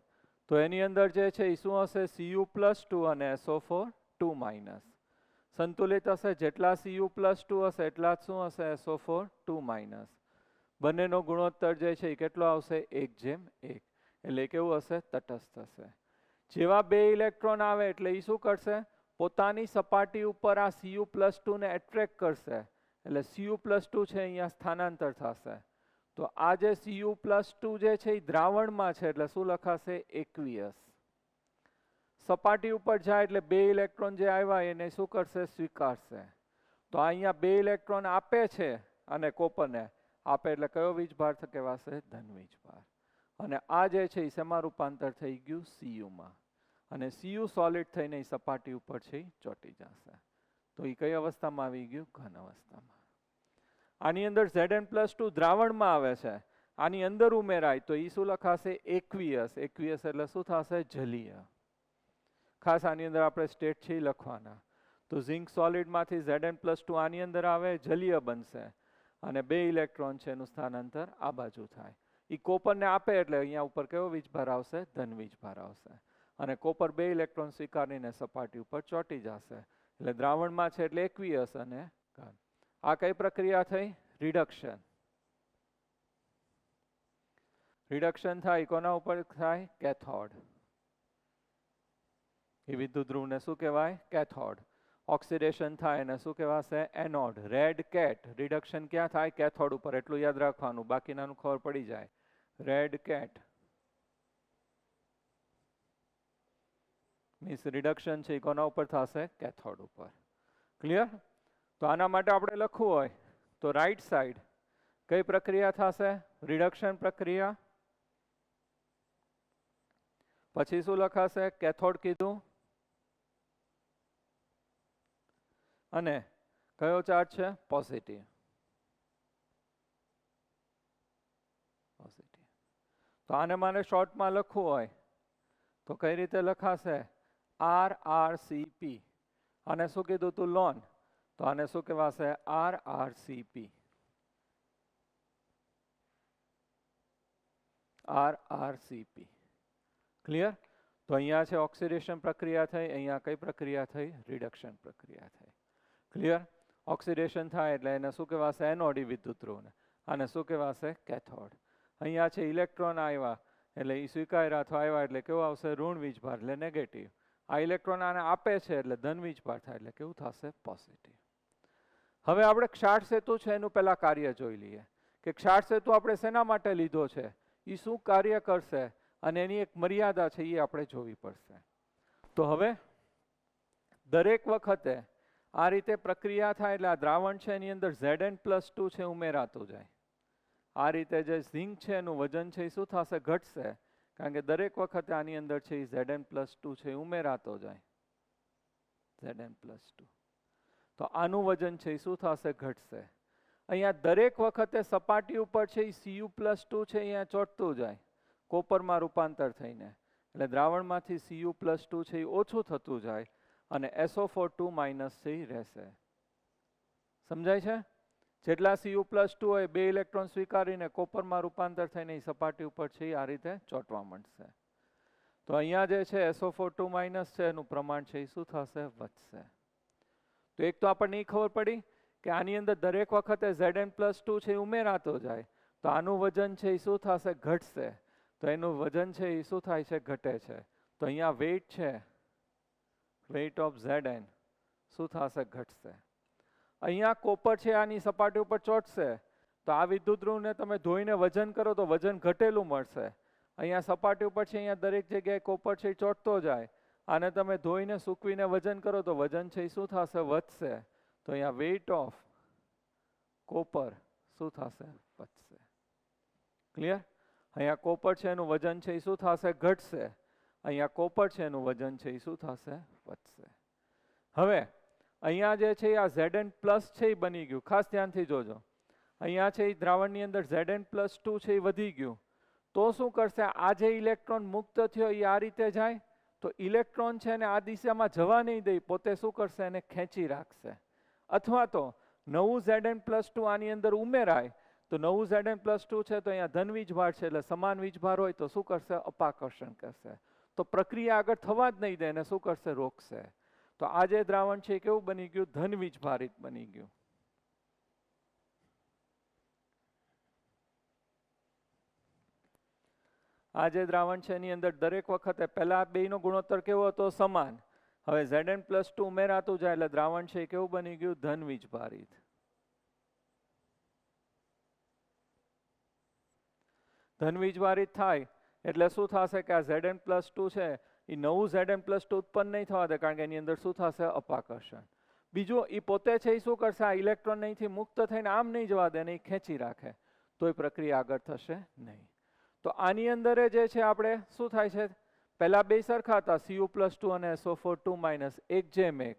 તો એની અંદર જે છે એ શું હશે? Cu+2 અને SO4 2-. સંતુલિત હશે. જેટલા Cu+2 હશે એટલા જ શું હશે? SO4 2-. બંનેનો ગુણોત્તર જે છે એ કેટલો આવશે? 1:1. એટલે કેવું હશે? તટસ્થ હશે. જેવા 2 ઇલેક્ટ્રોન આવે એટલે એ શું કરશે? પોતાની સપાટી ઉપર આ Cu+2 ને એટ્રેક્ટ કરશે. એટલે Cu+2 છે અહીંયા સ્થાનાંતર થશે. તો આ જે Cu+2 જે છે એ દ્રાવણમાં છે એટલે શું લખાશે? એકવીયસ. સપાટી ઉપર જાય એટલે 2 ઇલેક્ટ્રોન જે આવ્યા એને શું કરશે? સ્વીકારશે. તો અહીંયા 2 ઇલેક્ટ્રોન આપે છે અને કોપરને આપે એટલે કયો વીજભાર કહેવાશે? ધન વીજભાર. અને આ જે છે એ શેમાં રૂપાંતર થઈ ગયું? Cu માં. અને Cu સોલિડ થઈને સપાટી ઉપર છે એ ચોંટી જશે. તો એ કઈ અવસ્થામાં આવી ગયું? ઘન અવસ્થામાં. આની અંદર Zn+2 દ્રાવણમાં આવે છે. આની અંદર ઉમેરાય તો એ શું લખાશે? એકવીયસ. એકવીયસ એટલે શું થશે? જલીય. ખાસ આની અંદર આપણે સ્ટેટ છે એ લખવાના. તો ઝિંક સોલિડમાંથી Zn+2 આની અંદર આવે, જલીય બનશે અને 2 ઇલેક્ટ્રોન છે એનું સ્થાનાંતર આ બાજુ થાય. એ કોપરને આપે એટલે અહીંયા ઉપર કયો વીજભાર આવશે? ધન વીજભાર આવશે. અને કોપર 2 ઇલેક્ટ્રોન સ્વીકારીને સપાટી ઉપર ચોંટી જશે. એટલે દ્રાવણમાં છે એટલે એકવીયસ અને ઘન. આ કઈ પ્રક્રિયા થઈ? રિડક્શન. રિડક્શન થાય કોના ઉપર થાય? કેથોડ. એ વિદ્યુત ધ્રુવને શું કહેવાય? કેથોડ. ઓક્સિડેશન થાય એને શું કહેવાશે? એનોડ. રેડ કેટ રિડક્શન ક્યાં થાય? કેથોડ ઉપર. એટલું યાદ રાખવાનું, બાકીનાનું ખબર પડી જાય. રેડ કેટ મીન્સ રિડક્શન છે એ કોના ઉપર થશે? કેથોડ ઉપર. ક્લિયર? તો આના માટે આપણે લખવું હોય તો રાઈટ સાઈડ કઈ પ્રક્રિયા થશે? રિડક્શન પ્રક્રિયા. પછી શું લખાશે? કેથોડ કીધું. અને કયો ચાર્જ છે? પોઝિટિવ. પોઝિટિવ. તો આને મારે શોર્ટમાં લખવું હોય તો કઈ રીતે લખાશે? RRCP. આને શું કીધું તું? લોન. તો આને શું કહેવાશે? RRCP. RRCP. ક્લિયર? તો અહીંયા છે ઓક્સિડેશન પ્રક્રિયા થઈ, અહીંયા કઈ પ્રક્રિયા થઈ? રિડક્શન પ્રક્રિયા થઈ. ક્લિયર? ઓક્સિડેશન થાય એટલે એને શું કહેવાશે? એનોડી વિદ્યુત ધ્રુવને. આને શું કહેવાશે? કેથોડ. અહીંયા છે ઇલેક્ટ્રોન આવ્યા એટલે એ સ્વીકાર્યા અથવા આવ્યા એટલે કેવું આવશે? ઋણ વીજભાર એટલે નેગેટિવ. આ ઇલેક્ટ્રોન આને આપે છે એટલે ધન વીજભાર થાય એટલે કેવું થશે? પોઝિટિવ. હવે આપણે ક્ષાર સેતુ છે એનું પહેલા કાર્ય જોઈ લઈએ કે ક્ષાર સેતુ આપણે શેના માટે લીધો છે, એ શું કાર્ય કરશે અને એની એક મર્યાદા છે એ આપણે જોવી પડશે. તો હવે દરેક વખતે આ રીતે પ્રક્રિયા થાય એટલે આ દ્રાવણ છે એની અંદર Zn+2 છે ઉમેરાતું જાય. આ રીતે જે ઝિંક છે એનું વજન છે એ શું થશે? ઘટશે. કારણ કે દરેક વખતે આની અંદર છે એ Zn+2 છે ઉમેરાતો જાય. Zn+2. તો આનું વજન છે એ શું થશે? ઘટશે. અહીંયા દરેક વખતે સપાટી ઉપર છે એ Cu+2 છે અહીંયા ચોંટતું જાય કોપરમાં રૂપાંતર થઈને, એટલે દ્રાવણમાંથી Cu+2 છે એ ઓછું થતું જાય અને SO4 છે એ રહેશે. સમજાય છે? જેટલા Cu+2 હોય 2 ઇલેક્ટ્રોન સ્વીકારીને કોપરમાં રૂપાંતર થઈને એ સપાટી ઉપર છે આ રીતે ચોંટવા માંડશે. તો અહીંયા જે છે SO4 છે એનું પ્રમાણ છે એ શું થશે? વધશે. તો એક તો આપણને એ ખબર પડી કે આની અંદર દરેક વખતે Zn+2 છે ઉમેરાતો જાય તો આનું વજન છે એ શું થશે? ઘટશે. તો એનું વજન છે એ શું થાય છે? ઘટે છે. તો અહીંયા વેઇટ છે, વેઇટ ઓફ Zn શું થશે? ઘટશે. અહીંયા કોપર છે આની સપાટી ઉપર ચોંટશે તો આ વિદ્યુત ધ્રુવને તમે ધોઈને વજન કરો તો વજન ઘટેલું મળશે. અહીંયા સપાટી ઉપર છે અહીંયા દરેક જગ્યાએ કોપર છે એ ચોંટતો જાય, આને તમે ધોઈને સૂકવીને વજન કરો તો વજન છે એ શું થશે? વધશે. તો અહીંયા વેઇટ ઓફ કોપર શું થશે? વધશે. ક્લિયર? અહીંયા કોપર છે એનું વજન છે એ શું થશે? ઘટશે. અહીંયા કોપર છે એનું વજન છે એ શું થશે? વધશે. હવે અહીંયા જે છે આ Zn+ છે એ બની ગયું. ખાસ ધ્યાનથી જોજો. અહીંયા છે એ દ્રાવણની અંદર Zn+2 છે એ વધી ગયું. તો શું કરશે? આ જે ઇલેક્ટ્રોન મુક્ત થયો એ આ રીતે જાય તો ઇલેક્ટ્રોન છે ને આ દિશામાં જવા નહીં દે, પોતે શું કરશે? એને ખેંચી રાખશે. અથવા તો નવું Zn+2 આની અંદર ઉમેરાય તો નવું Zn+2 છે તો અહીંયા ધન વીજભાર છે એટલે સમાન વીજભાર હોય તો શું કરશે? અપાકર્ષણ કરશે. તો પ્રક્રિયા આગળ થવા જ નહીં દે એને શું કરશે? રોકશે. તો આ જે દ્રાવણ છે કેવું બની ગયું? ધન વીજભારિત બની ગયું. આ જે દ્રાવણ છે એની અંદર દરેક વખતે પહેલા બેયનો ગુણોત્તર કેવો હતો? સમાન. હવે Zn+2 ઉમેરાતું જાય એટલે દ્રાવણ છે કેવું બની ગયું? ધન વીજભારિત. ધન વીજભારિત થાય એટલે શું થશે કે આ Zn+2 છે એ નવું Zn+2 ઉત્પન્ન નહીં થવા દે, કારણ કે એની અંદર શું થશે? અપાકર્ષણ. બીજું એ પોતે છે એ શું કરશે? આ ઇલેક્ટ્રોન અહીંથી મુક્ત થઈને આમ નહીં જવા દે અને એ ખેંચી રાખે તો એ પ્રક્રિયા આગળ થશે નહીં. તો આની અંદર જે છે આપણે શું થાય છે? પહેલા બે સરખા હતા Cu+2 અને SO4 એક જેમ એક.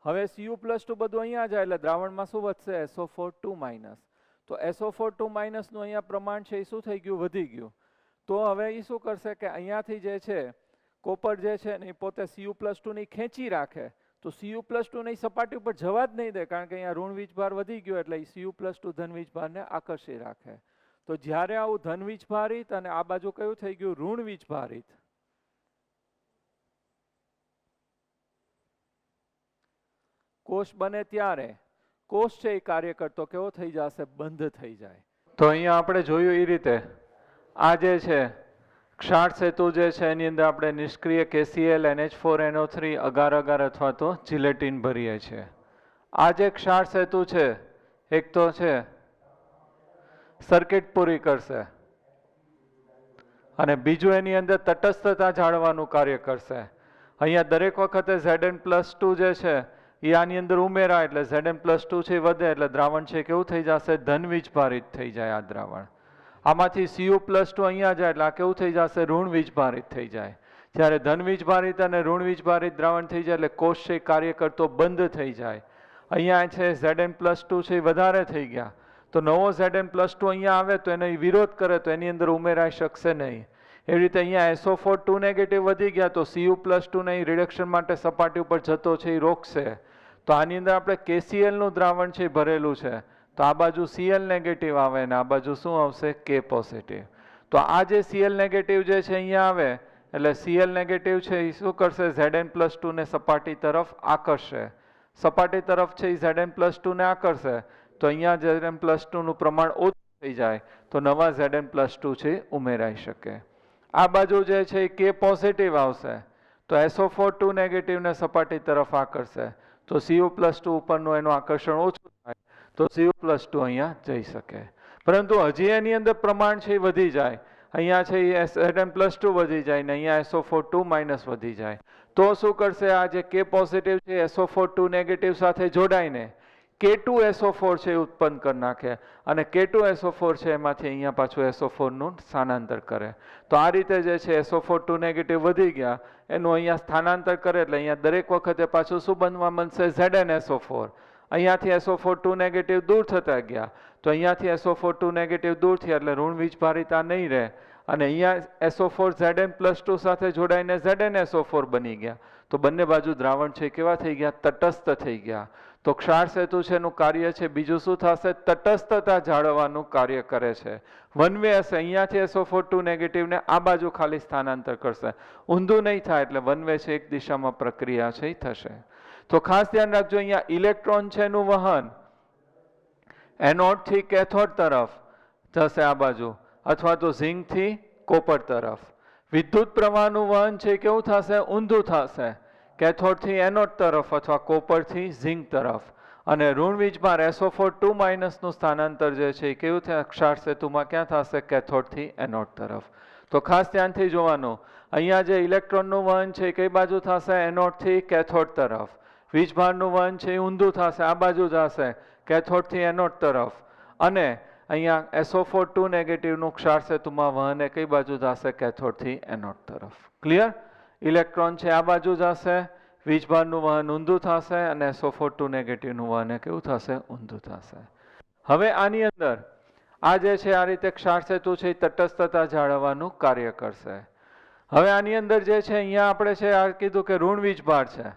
હવે Cu+2 બધું અહીંયા જાય એટલે દ્રાવણમાં શું વધશે? SO4 તો SO4 નું અહીંયા પ્રમાણ છે એ શું થઈ ગયું? વધી ગયું. તો હવે એ શું કરશે કે અહીંયાથી જે છે કોપર જે છે ને એ પોતે Cu+2 ને ખેંચી રાખે તો Cu+2 ને સપાટી ઉપર જવા જ નહીં દે, કારણ કે અહીંયા ઋણ વીજભાર વધી ગયો એટલે Cu+2 ધન વીજભારને આકર્ષી રાખે. તો જ્યારે આવું ધન વીજભારિત અને આ બાજુ કયું થઈ ગયું? ઋણ વીજભારિત. કોષ બને ત્યારે કોષ છે એ કાર્ય કરતો કેવો થઈ જશે? બંધ થઈ જાય. તો અહીંયા આપણે જોયું એ રીતે આ જે છે ક્ષાર સેતુ જે છે એની અંદર આપણે નિષ્ક્રિય KCl NH4NO3 અગાર અગાર અથવા તો જિલેટીન ભરીએ છીએ. આ જે ક્ષાર સેતુ છે એક તો છે સર્કિટ પૂરી કરશે અને બીજું એની અંદર તટસ્થતા જાળવવાનું કાર્ય કરશે. અહીંયા દરેક વખતે Zn+2 જે છે એ આની અંદર ઉમેરાય એટલે Zn+2 છે વધે એટલે દ્રાવણ છે કેવું થઈ જશે? ધન વીજભારિત થઈ જાય આ દ્રાવણ. આમાંથી Cu+2 અહીંયા જાય એટલે આ કેવું થઈ જશે? ઋણ વીજભારિત થઈ જાય. જ્યારે ધન વીજભારિત અને ઋણ વીજભારિત દ્રાવણ થઈ જાય એટલે કોષ છે કાર્ય કરતો બંધ થઈ જાય. અહીંયા છે Zn+2 છે વધારે થઈ ગયા તો નવો Zn+2 અહીંયા આવે તો એનો વિરોધ કરે તો એની અંદર ઉમેરાઈ શકશે નહીં. એવી રીતે અહીંયા SO4 2 નેગેટિવ વધી ગયા તો Cu+2 ને રિડક્શન માટે સપાટી ઉપર જતો છે એ રોકશે. તો આની અંદર આપણે KCl નું દ્રાવણ છે ભરેલું છે તો આ બાજુ Cl નેગેટિવ આવે ને આ બાજુ શું આવશે? K positive. તો આ જે Cl નેગેટિવ જે છે અહીંયા આવે એટલે Cl નેગેટિવ છે એ શું કરશે? Zn+2 ને સપાટી તરફ આકર્ષશે. સપાટી તરફ છે એ Zn+2 ને આકર્ષે તો અહીંયા Zn+2 નું પ્રમાણ ઓછું થઈ જાય તો નવા Zn+2 છે ઉમેરાઈ શકે. આ બાજુ જે છે એ K પોઝિટિવ આવશે તો SO4 2 નેગેટિવ ને સપાટી તરફ આકર્ષે તો Cu+2 ઉપરનું એનું આકર્ષણ ઓછું થાય તો Cu+2 અહીંયા જઈ શકે. પરંતુ હજી એની અંદર પ્રમાણ છે એ વધી જાય. અહીંયા છે એ Zn+2 વધી જાય ને અહીંયા SO4 2 માઇનસ વધી જાય તો શું કરશે? આ જે K પોઝિટિવ છે SO4 2 નેગેટિવ સાથે જોડાઈને K2SO4 છે ઉત્પન્ન કરી નાખે અને K2SO4 છે એમાંથી અહીંયા પાછું SO4 નું સ્થાનાંતર કરે. તો આ રીતે જે છે SO4 2 નેગેટિવ વધી ગયા એનું અહીંયા સ્થાનાંતર કરે એટલે અહીંયા દરેક વખતે પાછું શું બનવા મળશે? ZnSO4. અહીંયાથી SO4 2 નેગેટિવ દૂર થતા ગયા તો અહીંયાથી SO4 2 નેગેટિવ દૂર થયા એટલે ઋણ વીજભારિતા નહીં રહે અને અહીંયા SO4 Zn+2 સાથે જોડાઈને ZnSO4 બની ગયા તો બંને બાજુ દ્રાવણ છે કેવા થઈ ગયા? તટસ્થ થઈ ગયા. તો ક્ષાર સેતુ છે એનું કાર્ય છે બીજું શું થશે? તટસ્થતા જાળવવાનું કાર્ય કરે છે. વન વે હશે અહીંયાથી SO4 2 નેગેટિવ ને આ બાજુ ખાલી સ્થાનાંતર કરશે. ઊંધું નહીં થાય એટલે વન વે છે એક દિશામાં પ્રક્રિયા છે થશે. તો ખાસ ધ્યાન રાખજો અહીંયા ઇલેક્ટ્રોન છે એનું વહન એનોડ થી કેથોડ તરફ જશે આ બાજુ અથવા તો ઝિંક થી કોપર તરફ. વિદ્યુત પ્રવાહનું વહન છે કેવું થશે? ઊંધું થશે કેથોડ થી એનોડ તરફ અથવા કોપર થી ઝિંક તરફ. અને ઋણ વીજભાર SO4 2 માઇનસ નું સ્થાનાંતર જે છે એ કેવું થાય? ક્ષાર સેતુમાં ક્યાં થશે? કેથોડ થી એનોડ તરફ. તો ખાસ ધ્યાનથી જોવાનું અહીંયા જે ઇલેક્ટ્રોનનું વહન છે કઈ બાજુ થશે? એનોડ થી કેથોડ તરફ. વીજભારનું વહન છે એ ઊંધું થશે આ બાજુ જશે કેથોડ થી એનોડ તરફ. અને અહીંયા SO4 2 નેગેટિવ નું ક્ષાર સેતુમાં વહન એ કઈ બાજુ જશે? કેથોડ થી એનોડ તરફ. ક્લિયર? ઇલેક્ટ્રોન છે આ બાજુ જશે વીજભારનું વહન ઊંધું થશે અને SO4 2 નેગેટિવ નું વહન કેવું થશે? ઊંધું થશે. હવે આની અંદર આ જે છે આ રીતે ક્ષાર સેતુ છે એ તટસ્થતા જાળવવાનું કાર્ય કરશે. હવે આની અંદર જે છે અહીંયા આપણે છે આ કીધું કે ઋણ વીજભાર છે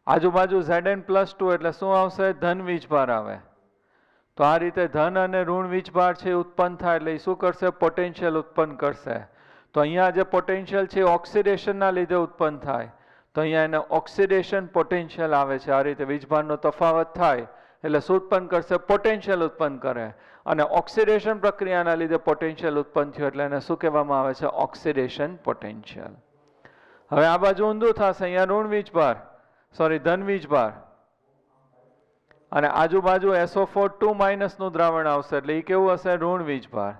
આજુબાજુ Zn+2 એટલે શું આવશે? ધન વીજભાર આવે. તો આ રીતે ધન અને ઋણ વીજભાર છે ઉત્પન્ન થાય એટલે શું કરશે? પોટેન્શિયલ ઉત્પન્ન કરશે. તો અહીંયા જે પોટેન્શિયલ છે ઓક્સિડેશનના લીધે ઉત્પન્ન થાય તો અહીંયા એને ઓક્સિડેશન પોટેન્શિયલ આવે છે. આ રીતે વીજભારનો તફાવત થાય એટલે શું ઉત્પન્ન કરશે? પોટેન્શિયલ ઉત્પન્ન કરે અને ઓક્સિડેશન પ્રક્રિયાના લીધે પોટેન્શિયલ ઉત્પન્ન થયું એટલે એને શું કહેવામાં આવે છે? Oxidation potential. હવે આ બાજુ ઊંધું થશે અહીંયા ઋણ વીજભાર ધન વીજભાર અને આજુબાજુ SO4 2 માઇનસ નું દ્રાવણ આવશે એટલે એ કેવું હશે? ઋણ વીજભાર.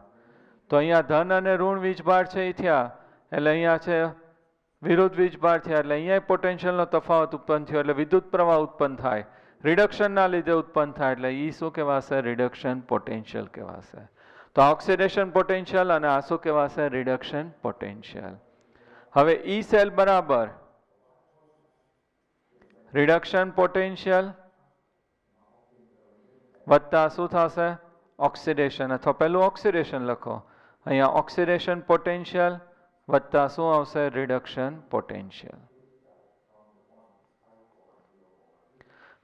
તો અહીંયા ધન અને ઋણ વીજભાર છે એ થયા એટલે અહીંયા છે વિરુદ્ધ વીજભાર થયા એટલે અહીંયા પોટેન્શિયલનો તફાવત ઉત્પન્ન થયો એટલે વિદ્યુત પ્રવાહ ઉત્પન્ન થાય. રિડક્શનના લીધે ઉત્પન્ન થાય એટલે એ શું કહેવાશે? રિડક્શન પોટેન્શિયલ કહેવાશે. તો ઓક્સિડેશન પોટેન્શિયલ અને આ શું કહેવાશે? Reduction potential. હવે E સેલ બરાબર રિડક્શન પોટેન્શિયલ વત્તા શું થશે? ઓક્સિડેશન અથવા પહેલું ઓક્સિડેશન લખો અહીંયા ઓક્સિડેશન પોટેન્શિયલ વત્તા શું આવશે? Reduction potential.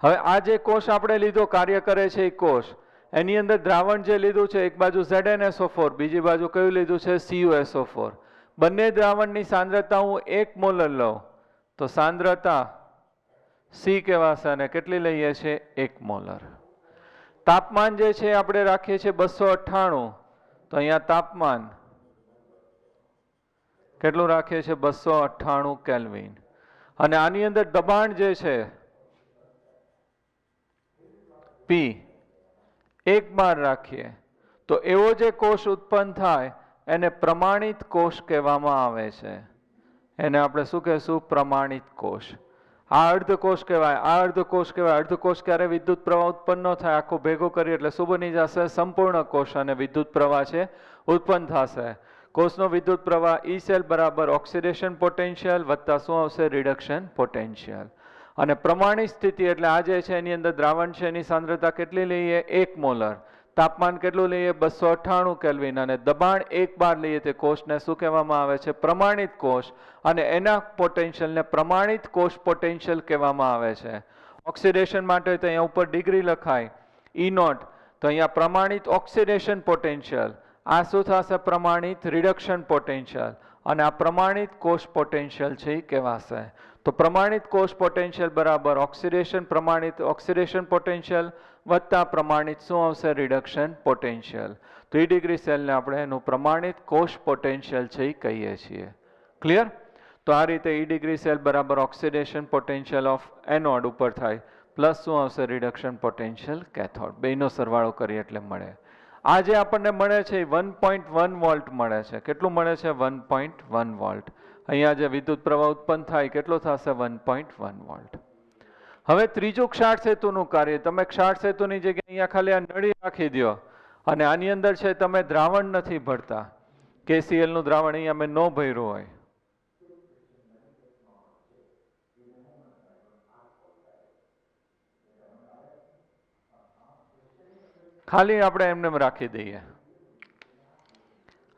હવે આ જે કોષ આપણે લીધો કાર્ય કરે છે એ કોષ એની અંદર દ્રાવણ જે લીધું છે એક બાજુ ZnSO4 બીજી બાજુ કયું લીધું છે? CuSO4. બંને દ્રાવણની સાંદ્રતા હું 1 મોલર લઉં તો સાંદ્રતા C કહેવાશે અને કેટલી લઈએ છીએ? 1 મોલર. તાપમાન જે છે આપણે રાખીએ છીએ 298, તો અહીંયા તાપમાન કેટલું રાખીએ છીએ 298 કેલ્વિન. અને આની અંદર દબાણ જે છે P 1 બાર રાખીએ તો એવો જે કોષ ઉત્પન્ન થાય એને પ્રમાણિત કોષ કહેવામાં આવે છે. એને આપણે શું કહેશું? પ્રમાણિત કોષ. આ અર્ધકોષ કહેવાય, આ અર્ધકોષ કહેવાય. અર્ધકોષ ક્યારે વિદ્યુત પ્રવાહ ઉત્પન્ન ન થાય, આખો ભેગો કરીએ એટલે શું બની જશે? સંપૂર્ણ કોષ, અને વિદ્યુત પ્રવાહ છે ઉત્પન્ન થશે. કોષનો વિદ્યુત પ્રવાહ E સેલ બરાબર ઓક્સિડેશન પોટેન્શિયલ વત્તા શું આવશે? Reduction potential. અને પ્રમાણિત સ્થિતિ એટલે આ જે છે એની અંદર દ્રાવણ છે એની સાંદ્રતા કેટલી લઈએ? 1 મોલર. તાપમાન કેટલું લઈએ? 298 કેલ્વિન. અને દબાણ 1 બાર લઈએ. તે કોષને શું કહેવામાં આવે છે? પ્રમાણિત કોષ. અને એના પોટેન્શિયલને પ્રમાણિત કોષ પોટેન્શિયલ કહેવામાં આવે છે. ઓક્સિડેશન માટે તો અહીંયા ઉપર ડિગ્રી લખાય E0, તો અહીંયા પ્રમાણિત ઓક્સિડેશન પોટેન્શિયલ. આ શું થશે? પ્રમાણિત રિડક્શન પોટેન્શિયલ. અને આ પ્રમાણિત કોષ પોટેન્શિયલ છે એ કહેવાશે. તો પ્રમાણિત કોષ પોટેન્શિયલ બરાબર ઓક્સિડેશન, પ્રમાણિત ઓક્સિડેશન પોટેન્શિયલ વત્તા પ્રમાણિત શું આવશે? Reduction potential. તો E ડિગ્રી સેલને આપણે એનું પ્રમાણિત કોષ પોટેન્શિયલ છે એ કહીએ છીએ. ક્લિયર? તો આ રીતે E ડિગ્રી સેલ બરાબર ઓક્સિડેશન પોટેન્શિયલ ઓફ એનોડ ઉપર થાય પ્લસ શું આવશે? Reduction potential cathode. બેનો સરવાળો કરીએ એટલે મળે. આ જે આપણને મળે છે એ 1.1 વોલ્ટ મળે છે. કેટલું મળે છે? 1.1 વોલ્ટ. અહીંયા જે વિદ્યુત પ્રવાહ ઉત્પન્ન થાય કેટલો થશે? 1.1 વોલ્ટ. હવે ત્રીજું ક્ષાર સેતુનું કાર્ય. તમે ક્ષાર સેતુની જગ્યાએ અહીંયા ખાલી આ નળી રાખી દો અને આની અંદર છે તમે દ્રાવણ નથી ભરતા. KCl નું દ્રાવણ અહીંયા મેં ન ભર્યું હોય, ખાલી આપણે એમને રાખી દઈએ.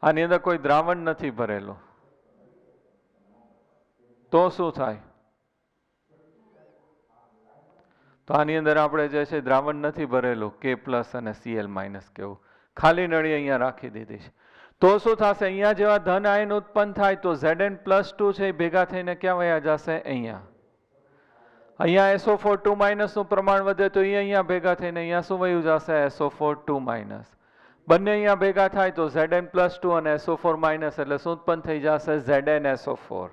આની અંદર કોઈ દ્રાવણ નથી ભરેલું તો શું થાય? તો આની અંદર આપણે જે છે દ્રાવણ નથી ભરેલું, K+ અને Cl- કેવું, ખાલી નળી અહીંયા રાખી દીધી છે. તો શું થશે? અહીંયા જેવા ધન આયન ઉત્પન્ન થાય તો Zn+2 છે એ ભેગા થઈને ક્યાં વયા જશે? અહીંયા. અહીંયા SO4 2- નું પ્રમાણ વધે તો એ અહીંયા ભેગા થઈને અહીંયા શું વયું જશે? SO4 2-. બંને અહીંયા ભેગા થાય તો Zn+2 અને SO4- એટલે શું ઉત્પન્ન થઈ જશે? ZnSO4.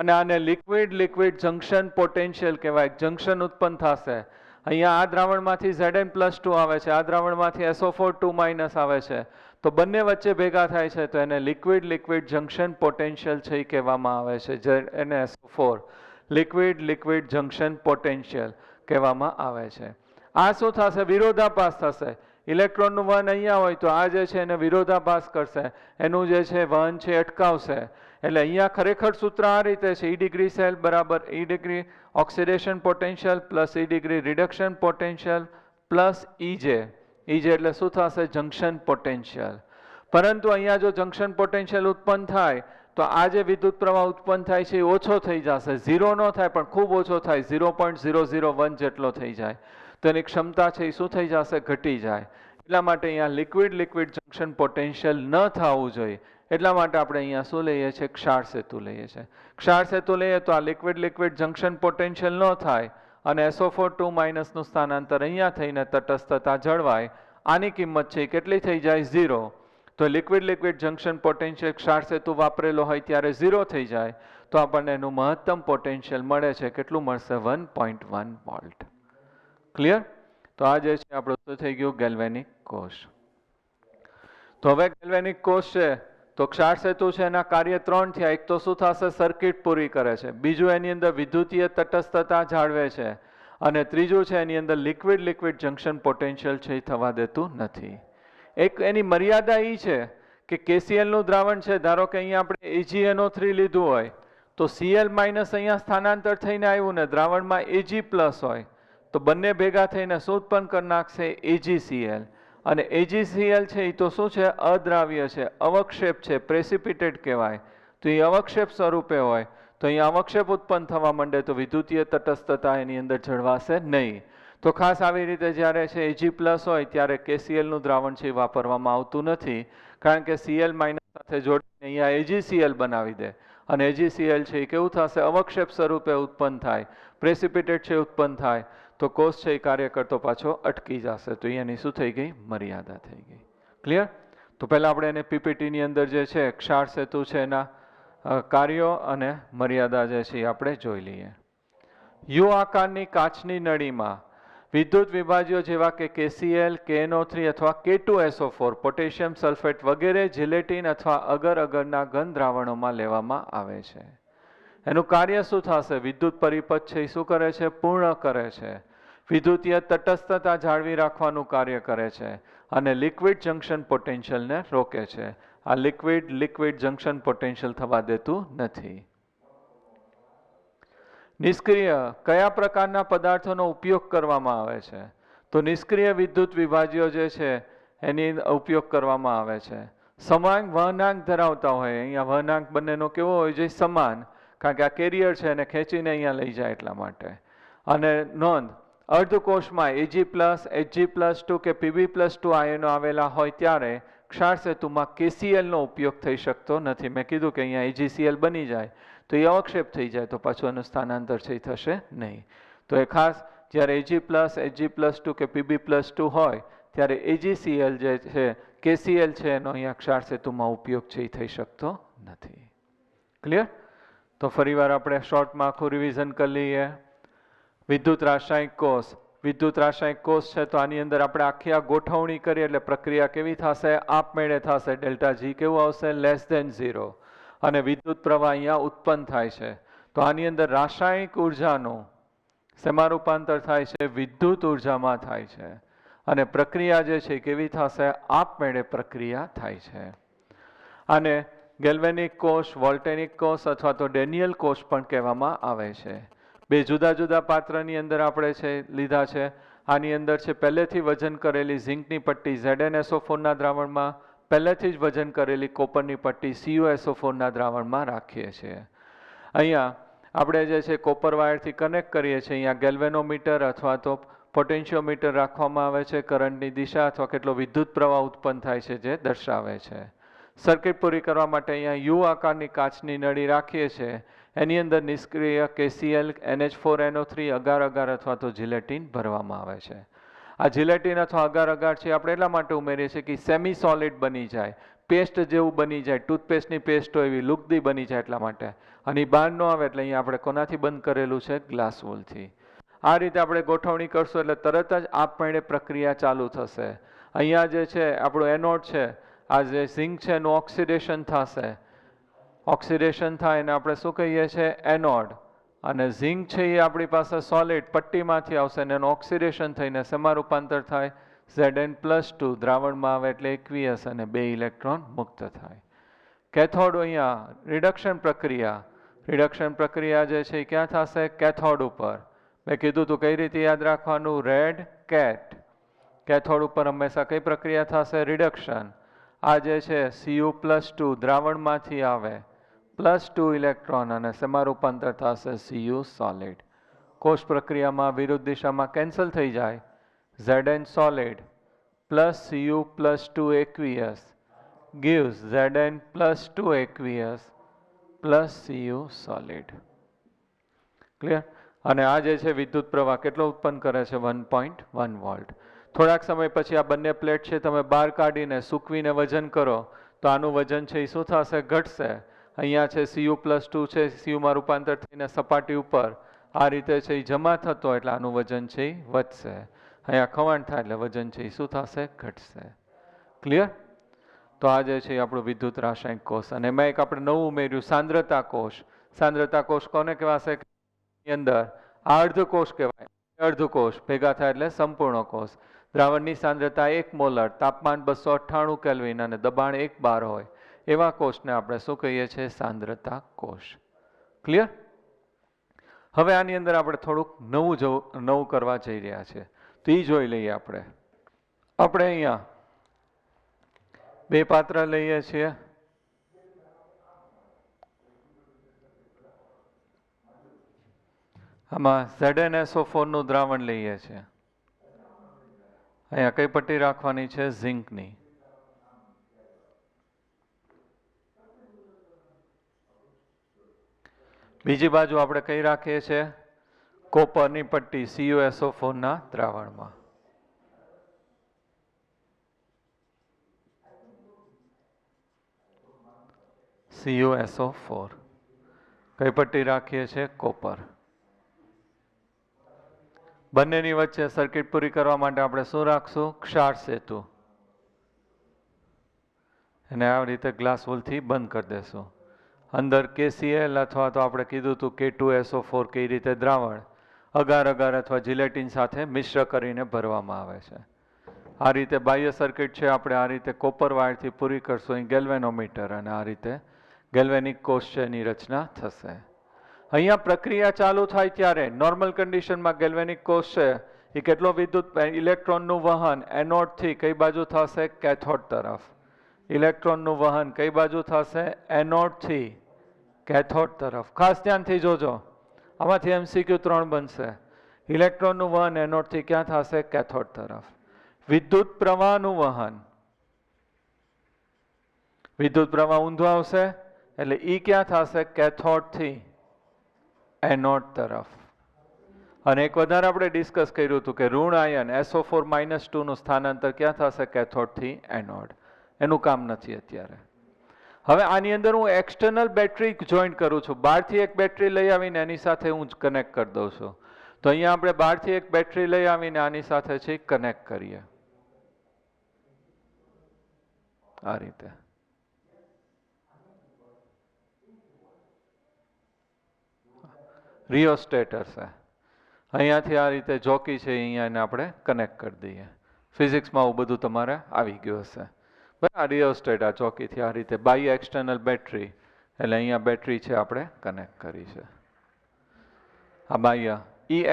અને આને લિક્વિડ લિક્વિડ જંક્શન પોટેન્શિયલ કહેવાય. જંક્શન ઉત્પન્ન થશે. અહીંયા આ દ્રાવણમાંથી Zn+2 આવે છે, આ દ્રાવણમાંથી SO4 2- આવે છે. તો બંને વચ્ચે ભેગા થાય છે તો એને લિક્વિડ લિક્વિડ જંક્શન પોટેન્શિયલ છે એ કહેવામાં આવે છે. ZnSO4 liquid liquid junction potential કહેવામાં આવે છે. આ શું થશે? વિરોધાભાસ થશે. ઇલેક્ટ્રોનનું વહન અહીંયા હોય તો આ જે છે એને વિરોધાભાસ કરશે, એનું જે છે વહન છે અટકાવશે. એટલે અહીંયા ખરેખર સૂત્ર આ રીતે છે: E ડિગ્રી સેલ બરાબર E degree oxidation potential plus E degree reduction potential plus EJ. EJ એટલે શું થશે? Junction potential. પરંતુ અહીંયા જો જંક્શન પોટેન્શિયલ ઉત્પન્ન થાય તો આ જે વિદ્યુત પ્રવાહ ઉત્પન્ન થાય છે એ ઓછો થઈ જશે. 0 ન થાય પણ ખૂબ ઓછો થાય, 0.001 જેટલો થઈ જાય. તો એની ક્ષમતા છે એ શું થઈ જશે? ઘટી જાય. એટલા માટે અહીંયા લિક્વિડ લિક્વિડ જંક્શન પોટેન્શિયલ ન થવું જોઈએ. એટલા માટે આપણે અહીંયા શું લઈએ છીએ? ક્ષાર સેતુ લઈએ છીએ. ક્ષાર સેતુ લઈએ તો આ લિક્વિડ લિક્વિડ જંક્શન પોટેન્શિયલ ન થાય અને SO4 2- નું સ્થાનાંતર અહીંયા થઈને તટસ્થતા જળવાય. આની કિંમત છે કેટલી થઈ જાય? 0. તો લિક્વિડ લિક્વિડ જંક્શન પોટેન્શિયલ ક્ષાર સેતુ વાપરેલો હોય ત્યારે 0 થઈ જાય તો આપણને એનું મહત્તમ પોટેન્શિયલ મળે છે. કેટલું મળશે? 1.1 વોલ્ટ. ક્લિયર? તો આ જે છે આપણું શું થઈ ગયું? ગેલ્વેનિક કોષ. તો હવે ગેલ્વેનિક કોષ છે તો ક્ષાર સેતુ છે એના કાર્ય 3 થયા. એક તો શું થશે? સર્કિટ પૂરી કરે છે. બીજું એની અંદર વિદ્યુતીય તટસ્થતા જાળવે છે. અને ત્રીજું છે એની અંદર લિક્વિડ લિક્વિડ જંક્શન પોટેન્શિયલ છે એ થવા દેતું નથી. એક એની મર્યાદા એ છે કે KCl નું દ્રાવણ છે, ધારો કે અહીંયા આપણે AgNO3 લીધું હોય તો Cl- અહીંયા સ્થાનાંતર થઈને આવ્યું ને દ્રાવણમાં Ag+ હોય તો બંને ભેગા થઈને શું ઉત્પન્ન કરી નાખશે? AgCl. અને AgCl છે એ તો શું છે? અદ્રાવ્ય છે, અવક્ષેપ છે, પ્રેસિપિટેટ કહેવાય. તો એ અવક્ષેપ સ્વરૂપે હોય તો અહીંયા અવક્ષેપ ઉત્પન્ન થવા માંડે તો વિદ્યુતીય તટસ્થતા એની અંદર જળવાશે નહીં. તો ખાસ આવી રીતે જ્યારે છે Ag+ હોય ત્યારે KCl નું દ્રાવણ છે એ વાપરવામાં આવતું નથી, કારણ કે Cl- સાથે જોડીને અહીંયા AgCl બનાવી દે અને AgCl છે એ કેવું થશે? અવક્ષેપ સ્વરૂપે ઉત્પન્ન થાય, પ્રેસિપિટેટ છે ઉત્પન્ન થાય. તો કોષ છે એ કાર્ય કરતો પાછો અટકી જશે, તો અહીંયાની શું થઈ ગઈ? મર્યાદા થઈ ગઈ. ક્લિયર? તો પહેલાં આપણે એને પીપીટીની અંદર જે છે ક્ષાર સેતુ છે એના કાર્યો અને મર્યાદા જે છે એ આપણે જોઈ લઈએ. યુ આકારની કાચની નળીમાં વિદ્યુત વિભાજ્યો જેવા કે KCl, KNO3 અથવા K2SO4, પોટેશિયમ સલ્ફેટ વગેરે જિલેટીન અથવા અગર અગરના ઘન દ્રાવણોમાં લેવામાં આવે છે. એનું કાર્ય શું થશે? વિદ્યુત પરિપથ છે એ શું કરે છે? પૂર્ણ કરે છે. વિદ્યુતીય તટસ્થતા જાળવી રાખવાનું કાર્ય કરે છે અને લિક્વિડ જંક્શન પોટેન્શિયલને રોકે છે. આ લિક્વિડ જંક્શન પોટેન્શિયલ થવા દેતું નથી. નિષ્ક્રિય કયા પ્રકારના પદાર્થોનો ઉપયોગ કરવામાં આવે છે? તો નિષ્ક્રિય વિદ્યુત વિભાજ્યો જે છે એની ઉપયોગ કરવામાં આવે છે. સમાન વહનાંક ધરાવતા હોય, અહીંયા વહનાંક બંનેનો કેવો હોય છે? સમાન, કારણ કે આ કેરિયર છે એને ખેંચીને અહીંયા લઈ જાય એટલા માટે. અને નોંધ, અર્ધકોષમાં Ag+, Hg+2 કે Pb+2 આયનો આવેલા હોય ત્યારે ક્ષાર સેતુમાં KCl નો ઉપયોગ થઈ શકતો નથી. મેં કીધું કે અહીંયા AgCl બની જાય તો એ અવક્ષેપ થઈ જાય તો પાછું એનું સ્થાનાંતર છે થશે નહીં. તો એ ખાસ જ્યારે Ag+, Hg+2 કે Pb+2 હોય ત્યારે AgCl જે છે KCl છે એનો અહીંયા ક્ષાર સેતુમાં ઉપયોગ છે એ થઈ શકતો નથી. ક્લિયર? તો ફરીવાર આપણે શોર્ટમાં આખું રિવિઝન કરી લઈએ. વિદ્યુત રાસાયણિક કોષ. વિદ્યુત રાસાયણિક કોષ છે તો આની અંદર આપણે આખી આ ગોઠવણી કરીએ એટલે પ્રક્રિયા કેવી થશે? આપમેળે થશે. ડેલ્ટા G કેવું આવશે? <0. અને વિદ્યુત પ્રવાહ અહીંયા ઉત્પન્ન થાય છે. તો આની અંદર રાસાયણિક ઉર્જાનું શેમાં રૂપાંતર થાય છે? વિદ્યુત ઉર્જામાં થાય છે. અને પ્રક્રિયા જે છે કેવી થશે? આપમેળે પ્રક્રિયા થાય છે. આને ગેલ્વેનિક કોષ, વોલ્ટેનિક કોષ અથવા તો ડેનિયલ કોષ પણ કહેવામાં આવે છે. બે જુદા જુદા પાત્રની અંદર આપણે છે લીધા છે. આની અંદર છે પહેલેથી વજન કરેલી ઝિંકની પટ્ટી ZnSO4 ના દ્રાવણમાં, પહેલેથી જ વજન કરેલી કોપરની પટ્ટી CuSO4 ના દ્રાવણમાં રાખીએ છીએ. અહીંયા આપણે જે છે કોપર વાયરથી કનેક્ટ કરીએ છીએ. અહીંયા ગેલ્વેનોમીટર અથવા તો પોટેન્શિયોમીટર રાખવામાં આવે છે. કરંટની દિશા અથવા કેટલો વિદ્યુત પ્રવાહ ઉત્પન્ન થાય છે જે દર્શાવે છે. સર્કિટ પૂરી કરવા માટે અહીંયા યુ આકારની કાચની નળી રાખીએ છીએ. એની અંદર નિષ્ક્રિય KCl, NH4NO3 અગાર અથવા તો જિલેટીન ભરવામાં આવે છે. આ જિલેટીન અથવા અગાર છે આપણે એટલા માટે ઉમેરીએ છીએ કે સેમી સોલિડ બની જાય, પેસ્ટ જેવું બની જાય, ટૂથપેસ્ટની પેસ્ટ હોય એવી લુકદી બની જાય એટલા માટે. અને બહાર ન આવે એટલે અહીંયા આપણે કોનાથી બંધ કરેલું છે? ગ્લાસ વોલથી. આ રીતે આપણે ગોઠવણી કરશું એટલે તરત જ આપમેળે પ્રક્રિયા ચાલુ થશે. અહીંયા જે છે આપણું એનોડ છે, આ જે ઝિંક છે એનું ઓક્સિડેશન થશે. ઓક્સિડેશન થાય એને આપણે શું કહીએ છીએ? એનોડ. અને ઝિંક છે એ આપણી પાસે સોલિડ પટ્ટીમાંથી આવશે અને એનું ઓક્સિડેશન થઈને શેમાં રૂપાંતર થાય? Zn+2 દ્રાવણમાં આવે એટલે એક્વિયસ અને 2 ઇલેક્ટ્રોન મુક્ત થાય. કેથોડ અહીંયા રિડક્શન પ્રક્રિયા જે છે એ ક્યાં થશે? કેથોડ ઉપર. મેં કીધું તું કઈ રીતે યાદ રાખવાનું? Red cat. કેથોડ ઉપર હંમેશા કઈ પ્રક્રિયા થશે? રિડક્શન. આ જે છે Cu+2 દ્રાવણમાંથી આવે +2 ઇલેક્ટ્રોન અને શેમાં રૂપાંતર થશે? Cu solid. કોષ પ્રક્રિયામાં વિરુદ્ધ દિશામાં કેન્સલ થઈ જાય. Zn solid +Cu+2 aqueous gives Zn+2 aqueous +Cu solid. Clear? અને આ જે છે વિદ્યુત પ્રવાહ કેટલો ઉત્પન્ન કરે છે? 1.1 વોલ્ટ. થોડાક સમય પછી આ બંને પ્લેટ છે તમે બહાર કાઢીને સૂકવીને વજન કરો તો આનું વજન છે એ શું થશે? ઘટશે. અહીંયા છે Cu+2 છે, Cuમાં રૂપાંતર થઈને સપાટી ઉપર આ રીતે છે એ જમા થતો એટલે આનું વજન છે એ વધશે. અહીંયા ખવાણ થાય એટલે વજન છે એ શું થશે? ઘટશે. ક્લિયર? તો આ જે છે આપણું વિદ્યુત રાસાયણિક કોષ. અને એમાં એક આપણે નવું ઉમેર્યું સાંદ્રતા કોષ. સાંદ્રતા કોષ કોને કહેવાશે? અંદર અર્ધકોષ કહેવાય. અર્ધકોષ ભેગા થાય એટલે સંપૂર્ણ કોષ. દ્રાવણની સાંદ્રતા 1 મોલર, તાપમાન 298 કેલ્વિન અને દબાણ 1 બાર હોય એવા કોષને આપણે શું કહીએ છીએ? સાંદ્રતા કોષ. ક્લિયર? હવે આની અંદર આપણે થોડુંક નવું કરવા જઈ રહ્યા છીએ તો એ જોઈ લઈએ. આપણે અહીંયા બે પાત્ર લઈએ છીએ. આમાં ZnSO4 નું દ્રાવણ લઈએ છીએ. અહીંયા કઈ પટ્ટી રાખવાની છે? ઝિંકની. બીજી બાજુ આપણે કઈ રાખીએ છીએ? કોપરની પટ્ટી CuSO4 ના દ્રાવણમાં. CuSO4 કઈ પટ્ટી રાખીએ છીએ? કોપર. બંનેની વચ્ચે સર્કિટ પૂરી કરવા માટે આપણે શું રાખશું? ક્ષાર સેતુ. અને આ રીતે ગ્લાસ વોલથી બંધ કરી દેશું. અંદર KCl અથવા તો આપણે કીધું હતું K2SO4 કઈ રીતે દ્રાવણ અગાર અગાર અથવા જિલેટિન સાથે મિશ્ર કરીને ભરવામાં આવે છે. આ રીતે બાહ્ય સર્કિટ છે આપણે આ રીતે કોપર વાયરથી પૂરી કરશું. અહીં ગેલ્વેનોમીટર અને આ રીતે ગેલ્વેનિક કોષ છે એની રચના થશે. અહીંયા પ્રક્રિયા ચાલુ થાય ત્યારે નોર્મલ કન્ડિશનમાં ગેલ્વેનિક કોષ છે એ કેટલો વિદ્યુત ઇલેક્ટ્રોનનું વહન એનોડથી કઈ બાજુ થશે? કેથોડ તરફ. ઇલેક્ટ્રોનનું વહન કઈ બાજુ થશે? એનોડથી કેથોડ તરફ. ખાસ ધ્યાનથી જોજો, આમાંથી MCQ 3 બનશે. ઇલેક્ટ્રોનનું વહન એનોડથી ક્યાં થશે? કેથોડ તરફ. વિદ્યુત પ્રવાહનું વહન, વિદ્યુત પ્રવાહ ઊંધો આવશે એટલે ઈ ક્યાં થશે? કેથોડથી એનોડ તરફ. અને એક વધારે આપણે ડિસ્કસ કર્યું હતું કે ઋણ આયન SO4-2 નું સ્થાનાંતર ક્યાં થશે? કેથોડથી એનોડ. એનું કામ નથી અત્યારે. હવે આની અંદર હું એક્સટર્નલ બેટરી જોઈન્ટ કરું છું. બહારથી એક બેટરી લઈ આવીને એની સાથે હું કનેક્ટ કરી દઉં છું. તો અહીંયા આપણે બહારથી એક બેટરી લઈ આવીને આની સાથે છે કનેક્ટ કરીએ આ રીતે. રિયોસ્ટેટર છે અહીંયાથી આ રીતે જોકી છે અહીંયા એને આપણે કનેક્ટ કરી દઈએ. ફિઝિક્સમાં આવું બધું તમારે આવી ગયું હશે. બરાબર, રિયોસ્ટેટ આ ચોકીથી આ રીતે બાહ્ય એક્સટર્નલ બેટરી એટલે અહીંયા બેટરી છે આપણે કનેક્ટ કરી છે. આ બાહ્ય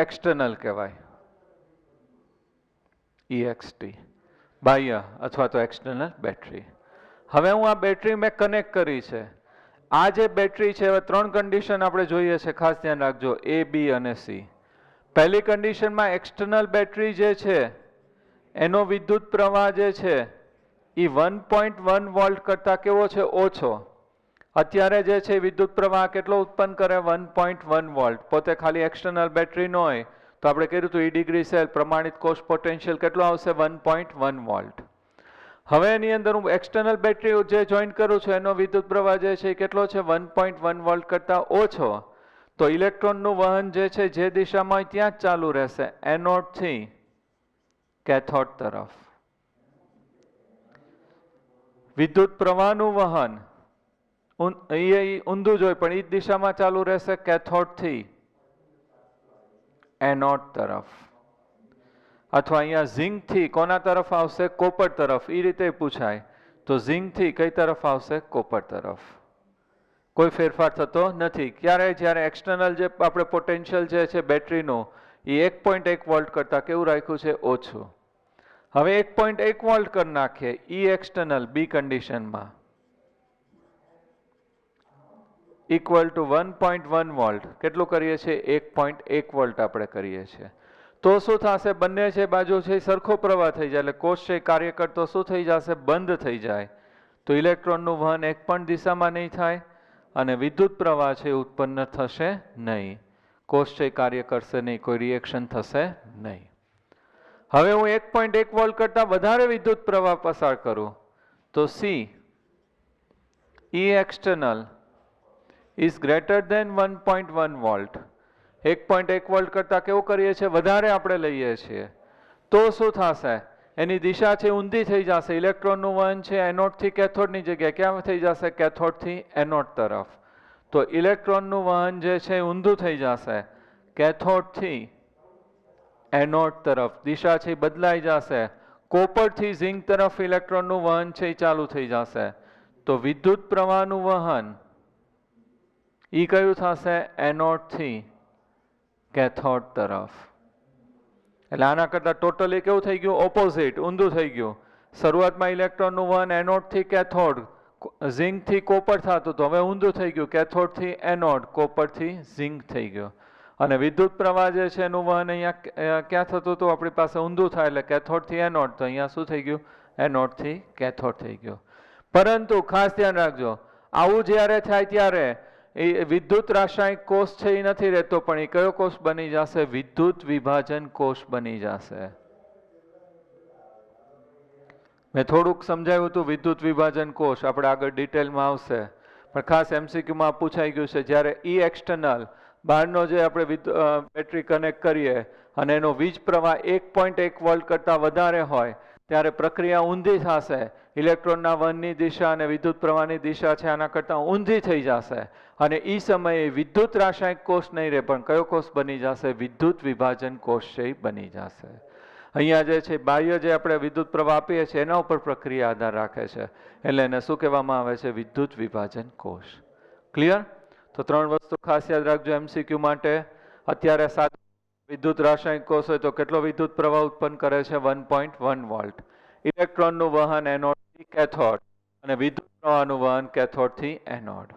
એક્સટર્નલ કહેવાય, EXT બાહ્ય અથવા તો એક્સટર્નલ બેટરી. હવે હું આ બેટરી મેં કનેક્ટ કરી છે. આ જે બેટરી છે હવે 3 કન્ડિશન આપણે જોઈએ છે, ખાસ ધ્યાન રાખજો A, B અને C. પહેલી કન્ડિશનમાં એક્સટર્નલ બેટરી જે છે એનો વિદ્યુત પ્રવાહ જે છે એ 1.1 વોલ્ટ કરતા કેવો છે? ઓછો. અત્યારે જે છે વિદ્યુત પ્રવાહ કેટલો ઉત્પન્ન કરે? 1.1 વોલ્ટ. પોતે ખાલી એક્સટર્નલ બેટરી ન હોય તો આપણે કહ્યું હતું ડિગ્રી સેલ પ્રમાણિત કોષ પોટેન્શિયલ કેટલો આવશે? 1.1 વોલ્ટ. હવે એની અંદર હું એક્સટર્નલ બેટરી જે જોઈન્ટ કરું છું એનો વિદ્યુત પ્રવાહ જે છે કેટલો છે? 1.1 વોલ્ટ કરતા ઓછો. તો ઇલેક્ટ્રોનનું વહન જે છે જે દિશામાં ત્યાં જ ચાલુ રહેશે, એનોડથી કેથોડ તરફ. વિદ્યુત પ્રવાહનું વહન ઊંધું જ હોય પણ એ જ દિશામાં ચાલુ રહેશે, કેથોડથી એનોડ તરફ. અથવા અહીંયા ઝિંકથી કોના તરફ આવશે? કોપર તરફ. એ રીતે પૂછાય તો ઝિંકથી કઈ તરફ આવશે? કોપર તરફ. કોઈ ફેરફાર થતો નથી. ક્યારે? જ્યારે એક્સટર્નલ જે આપણે પોટેન્શિયલ જે છે બેટરીનું એ 1.1 વોલ્ટ કરતા કેવું રાખ્યું છે? ઓછું. હવે 1.1 વોલ્ટ કરી નાખીએ E એક્સટર્નલ B કન્ડિશનમાં ઇક્વલ ટુ 1.1 વોલ્ટ. કેટલું કરીએ છીએ? 1.1 વોલ્ટ આપણે કરીએ છીએ. તો શું થશે? બંને છે બાજુ છે સરખો પ્રવાહ થઈ જાય એટલે કોષ છે કાર્ય કરતો શું થઈ જશે? બંધ થઈ જાય. તો ઇલેક્ટ્રોનનું વહન એક પણ દિશામાં નહીં થાય અને વિદ્યુત પ્રવાહ છે ઉત્પન્ન થશે નહીં. કોષ છે કાર્ય કરશે નહીં, કોઈ રિએક્શન થશે નહીં. હવે હું 1.1 વોલ્ટ કરતા વધારે વિદ્યુત પ્રવાહ પસાર કરું તો C E external is greater than 1.1 volt. 1.1 volt કરતા કેવું કરીએ છીએ? વધારે આપણે લઈએ છીએ. તો શું થશે? એની દિશા છે ઊંધી થઈ જશે. ઇલેક્ટ્રોનનું વહન છે એનોડથી કેથોડની જગ્યાએ ક્યાં થઈ જશે? કેથોડથી એનોડ તરફ. તો ઇલેક્ટ્રોનનું વહન જે છે ઊંધું થઈ જશે, કેથોડથી એનોડ તરફ. દિશા છે બદલાઈ જશે. કોપરથી ઝિંક તરફ ઇલેક્ટ્રોનનું વહન છે એ ચાલુ થઈ જશે. તો વિદ્યુત પ્રવાહનું વહન ઈ કયું થશે? એનોડથી કેથોડ તરફ. એટલે આના કરતા ટોટલી કેવું થઈ ગયું? ઓપોઝિટ, ઊંધું થઈ ગયું. શરૂઆતમાં ઇલેક્ટ્રોનનું વહન એનોડથી કેથોડ, ઝિંકથી કોપર થતું હતું, હવે ઊંધું થઈ ગયું. કેથોડથી એનોડ, કોપરથી ઝિંક થઈ ગયું. અને વિદ્યુત પ્રવાહ જે છે એનું વહન અહીંયા ક્યાં થતું હતું? આપણી પાસે ઊંધું થાય એટલે કેથોડથી એનોડ. તો અહીંયા શું થઈ ગયું? એનોડથી કેથોડ થઈ ગયું. પરંતુ ખાસ ધ્યાન રાખજો, આવું જ્યારે થાય ત્યારે એ વિદ્યુત રાસાયણિક કોષ છે એ નથી રહેતો, પણ એ કયો કોષ બની જશે? વિદ્યુત વિભાજન કોષ બની જશે. મેં થોડુંક સમજાવ્યું હતું વિદ્યુત વિભાજન કોષ, આપણે આગળ ડિટેલમાં આવશે, પણ ખાસ એમસીક્યુમાં પૂછાઈ ગયું છે. જ્યારે ઈ એક્સટર્નલ બહારનો જે આપણે બેટરી કનેક્ટ કરીએ અને એનો વીજ પ્રવાહ 1.1 વોલ્ટ કરતાં વધારે હોય ત્યારે પ્રક્રિયા ઊંધી થશે. ઇલેક્ટ્રોનના વહનની દિશા અને વિદ્યુત પ્રવાહની દિશા છે આના કરતાં ઊંધી થઈ જશે અને એ સમયે વિદ્યુત રાસાયણિક કોષ નહીં રહે, પણ કયો કોષ બની જશે? વિદ્યુત વિભાજન કોષ છે એ બની જશે. અહીંયા જે છે બાહ્ય જે આપણે વિદ્યુત પ્રવાહ આપીએ છીએ એના ઉપર પ્રક્રિયા આધાર રાખે છે, એટલે એને શું કહેવામાં આવે છે? વિદ્યુત વિભાજન કોષ. ક્લિયર? તો 3 વસ્તુ ખાસ યાદ રાખજો એમસીક્યુ માટે. અત્યારે વિદ્યુત રાસાયણિક કોષ હોય તો કેટલો વિદ્યુત પ્રવાહ ઉત્પન્ન કરે છે? 1.1 વોલ્ટ. ઇલેક્ટ્રોનનું વહન એનોડથી કેથોડ અને વિદ્યુત પ્રવાહનું વહન કેથોડથી એનોડ.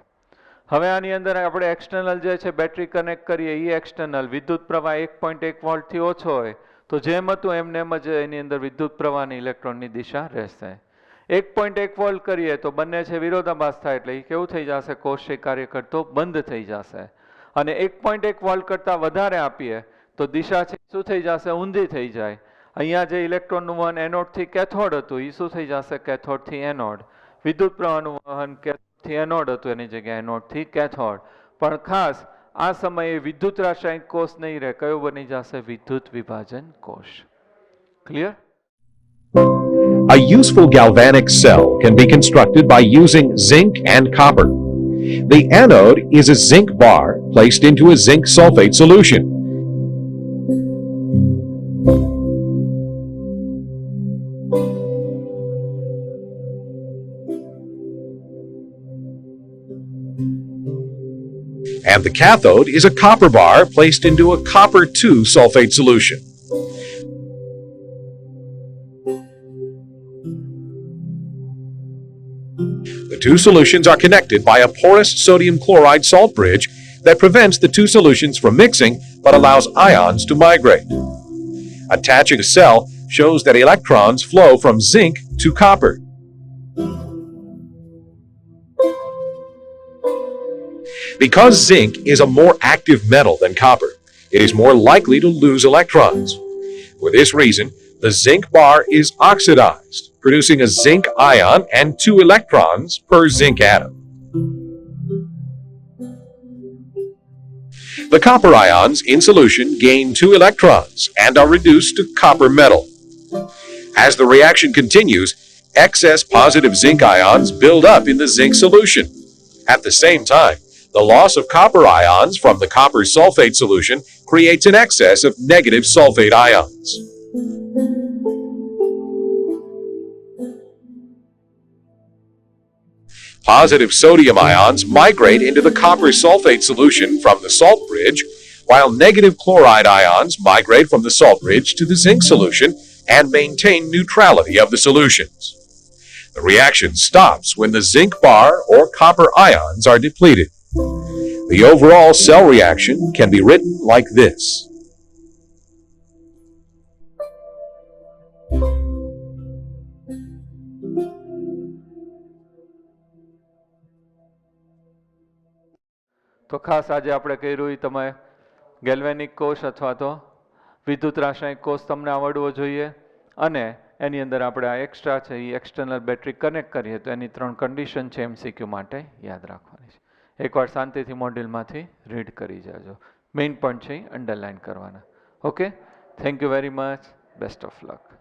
હવે આની અંદર આપણે એક્સટર્નલ જે છે બેટરી કનેક્ટ કરીએ, એ એક્સટર્નલ વિદ્યુત પ્રવાહ 1.1 વોલ્ટથી ઓછો હોય તો જેમ હતું એમ જ એની અંદર વિદ્યુત પ્રવાહની ઇલેક્ટ્રોનની દિશા રહેશે. 1.1 વોલ્ટ કરીએ તો બંને છે વિરોધાભાસ થાય, એટલે એ કેવું થઈ જશે? કોષ કાર્ય કરતો બંધ થઈ જશે. અને 1.1 વોલ્ટ કરતાં વધારે આપીએ તો દિશા છે શું થઈ જશે? ઊંધી થઈ જાય. અહીંયા જે ઇલેક્ટ્રોનનું વહન એનોડથી કેથોડ હતું એ શું થઈ જશે? કેથોડથી એનોડ. વિદ્યુત પ્રવાહનું વહન કેથોડથી એનોડ હતું, એની જગ્યાએ એનોડથી કેથોડ. પણ ખાસ આ સમયે વિદ્યુત રાસાયણિક કોષ નહીં રહે, કયો બની જશે? વિદ્યુત વિભાજન કોષ. Clear? A useful galvanic cell can be constructed by using zinc and copper. The anode is a zinc bar placed into a zinc sulfate solution. And the cathode is a copper bar placed into a copper 2 sulfate solution. The two solutions are connected by a porous sodium chloride salt bridge that prevents the two solutions from mixing but allows ions to migrate. Attaching a cell shows that electrons flow from zinc to copper. Because zinc is a more active metal than copper, it is more likely to lose electrons. For this reason, the zinc bar is oxidized, producing a zinc ion and 2 electrons per zinc atom. The copper ions in solution gain 2 electrons and are reduced to copper metal. As the reaction continues, excess positive zinc ions build up in the zinc solution. At the same time, the loss of copper ions from the copper sulfate solution creates an excess of negative sulfate ions. Positive sodium ions migrate into the copper sulfate solution from the salt bridge, while negative chloride ions migrate from the salt bridge to the zinc solution and maintain neutrality of the solutions. The reaction stops when the zinc bar or copper ions are depleted. The overall cell reaction can be written like this. તો ખાસ આજે આપણે કર્યું એ તમે galvanic કોષ અથવા તો વિદ્યુત રાસાયણિક કોષ તમને આવડવો જોઈએ અને એની અંદર આપણે આ એક્સ્ટ્રા છે એ એક્સટર્નલ બેટરી કનેક્ટ કરીએ તો એની 3 કન્ડિશન છે એમસીક્યુ માટે યાદ રાખવાની છે. એકવાર શાંતિથી મોડ્યુલમાંથી રીડ કરી જાજો. મેઇન પોઈન્ટ છે એ અંડરલાઇન કરવાના. Okay, thank you very much. Best of luck.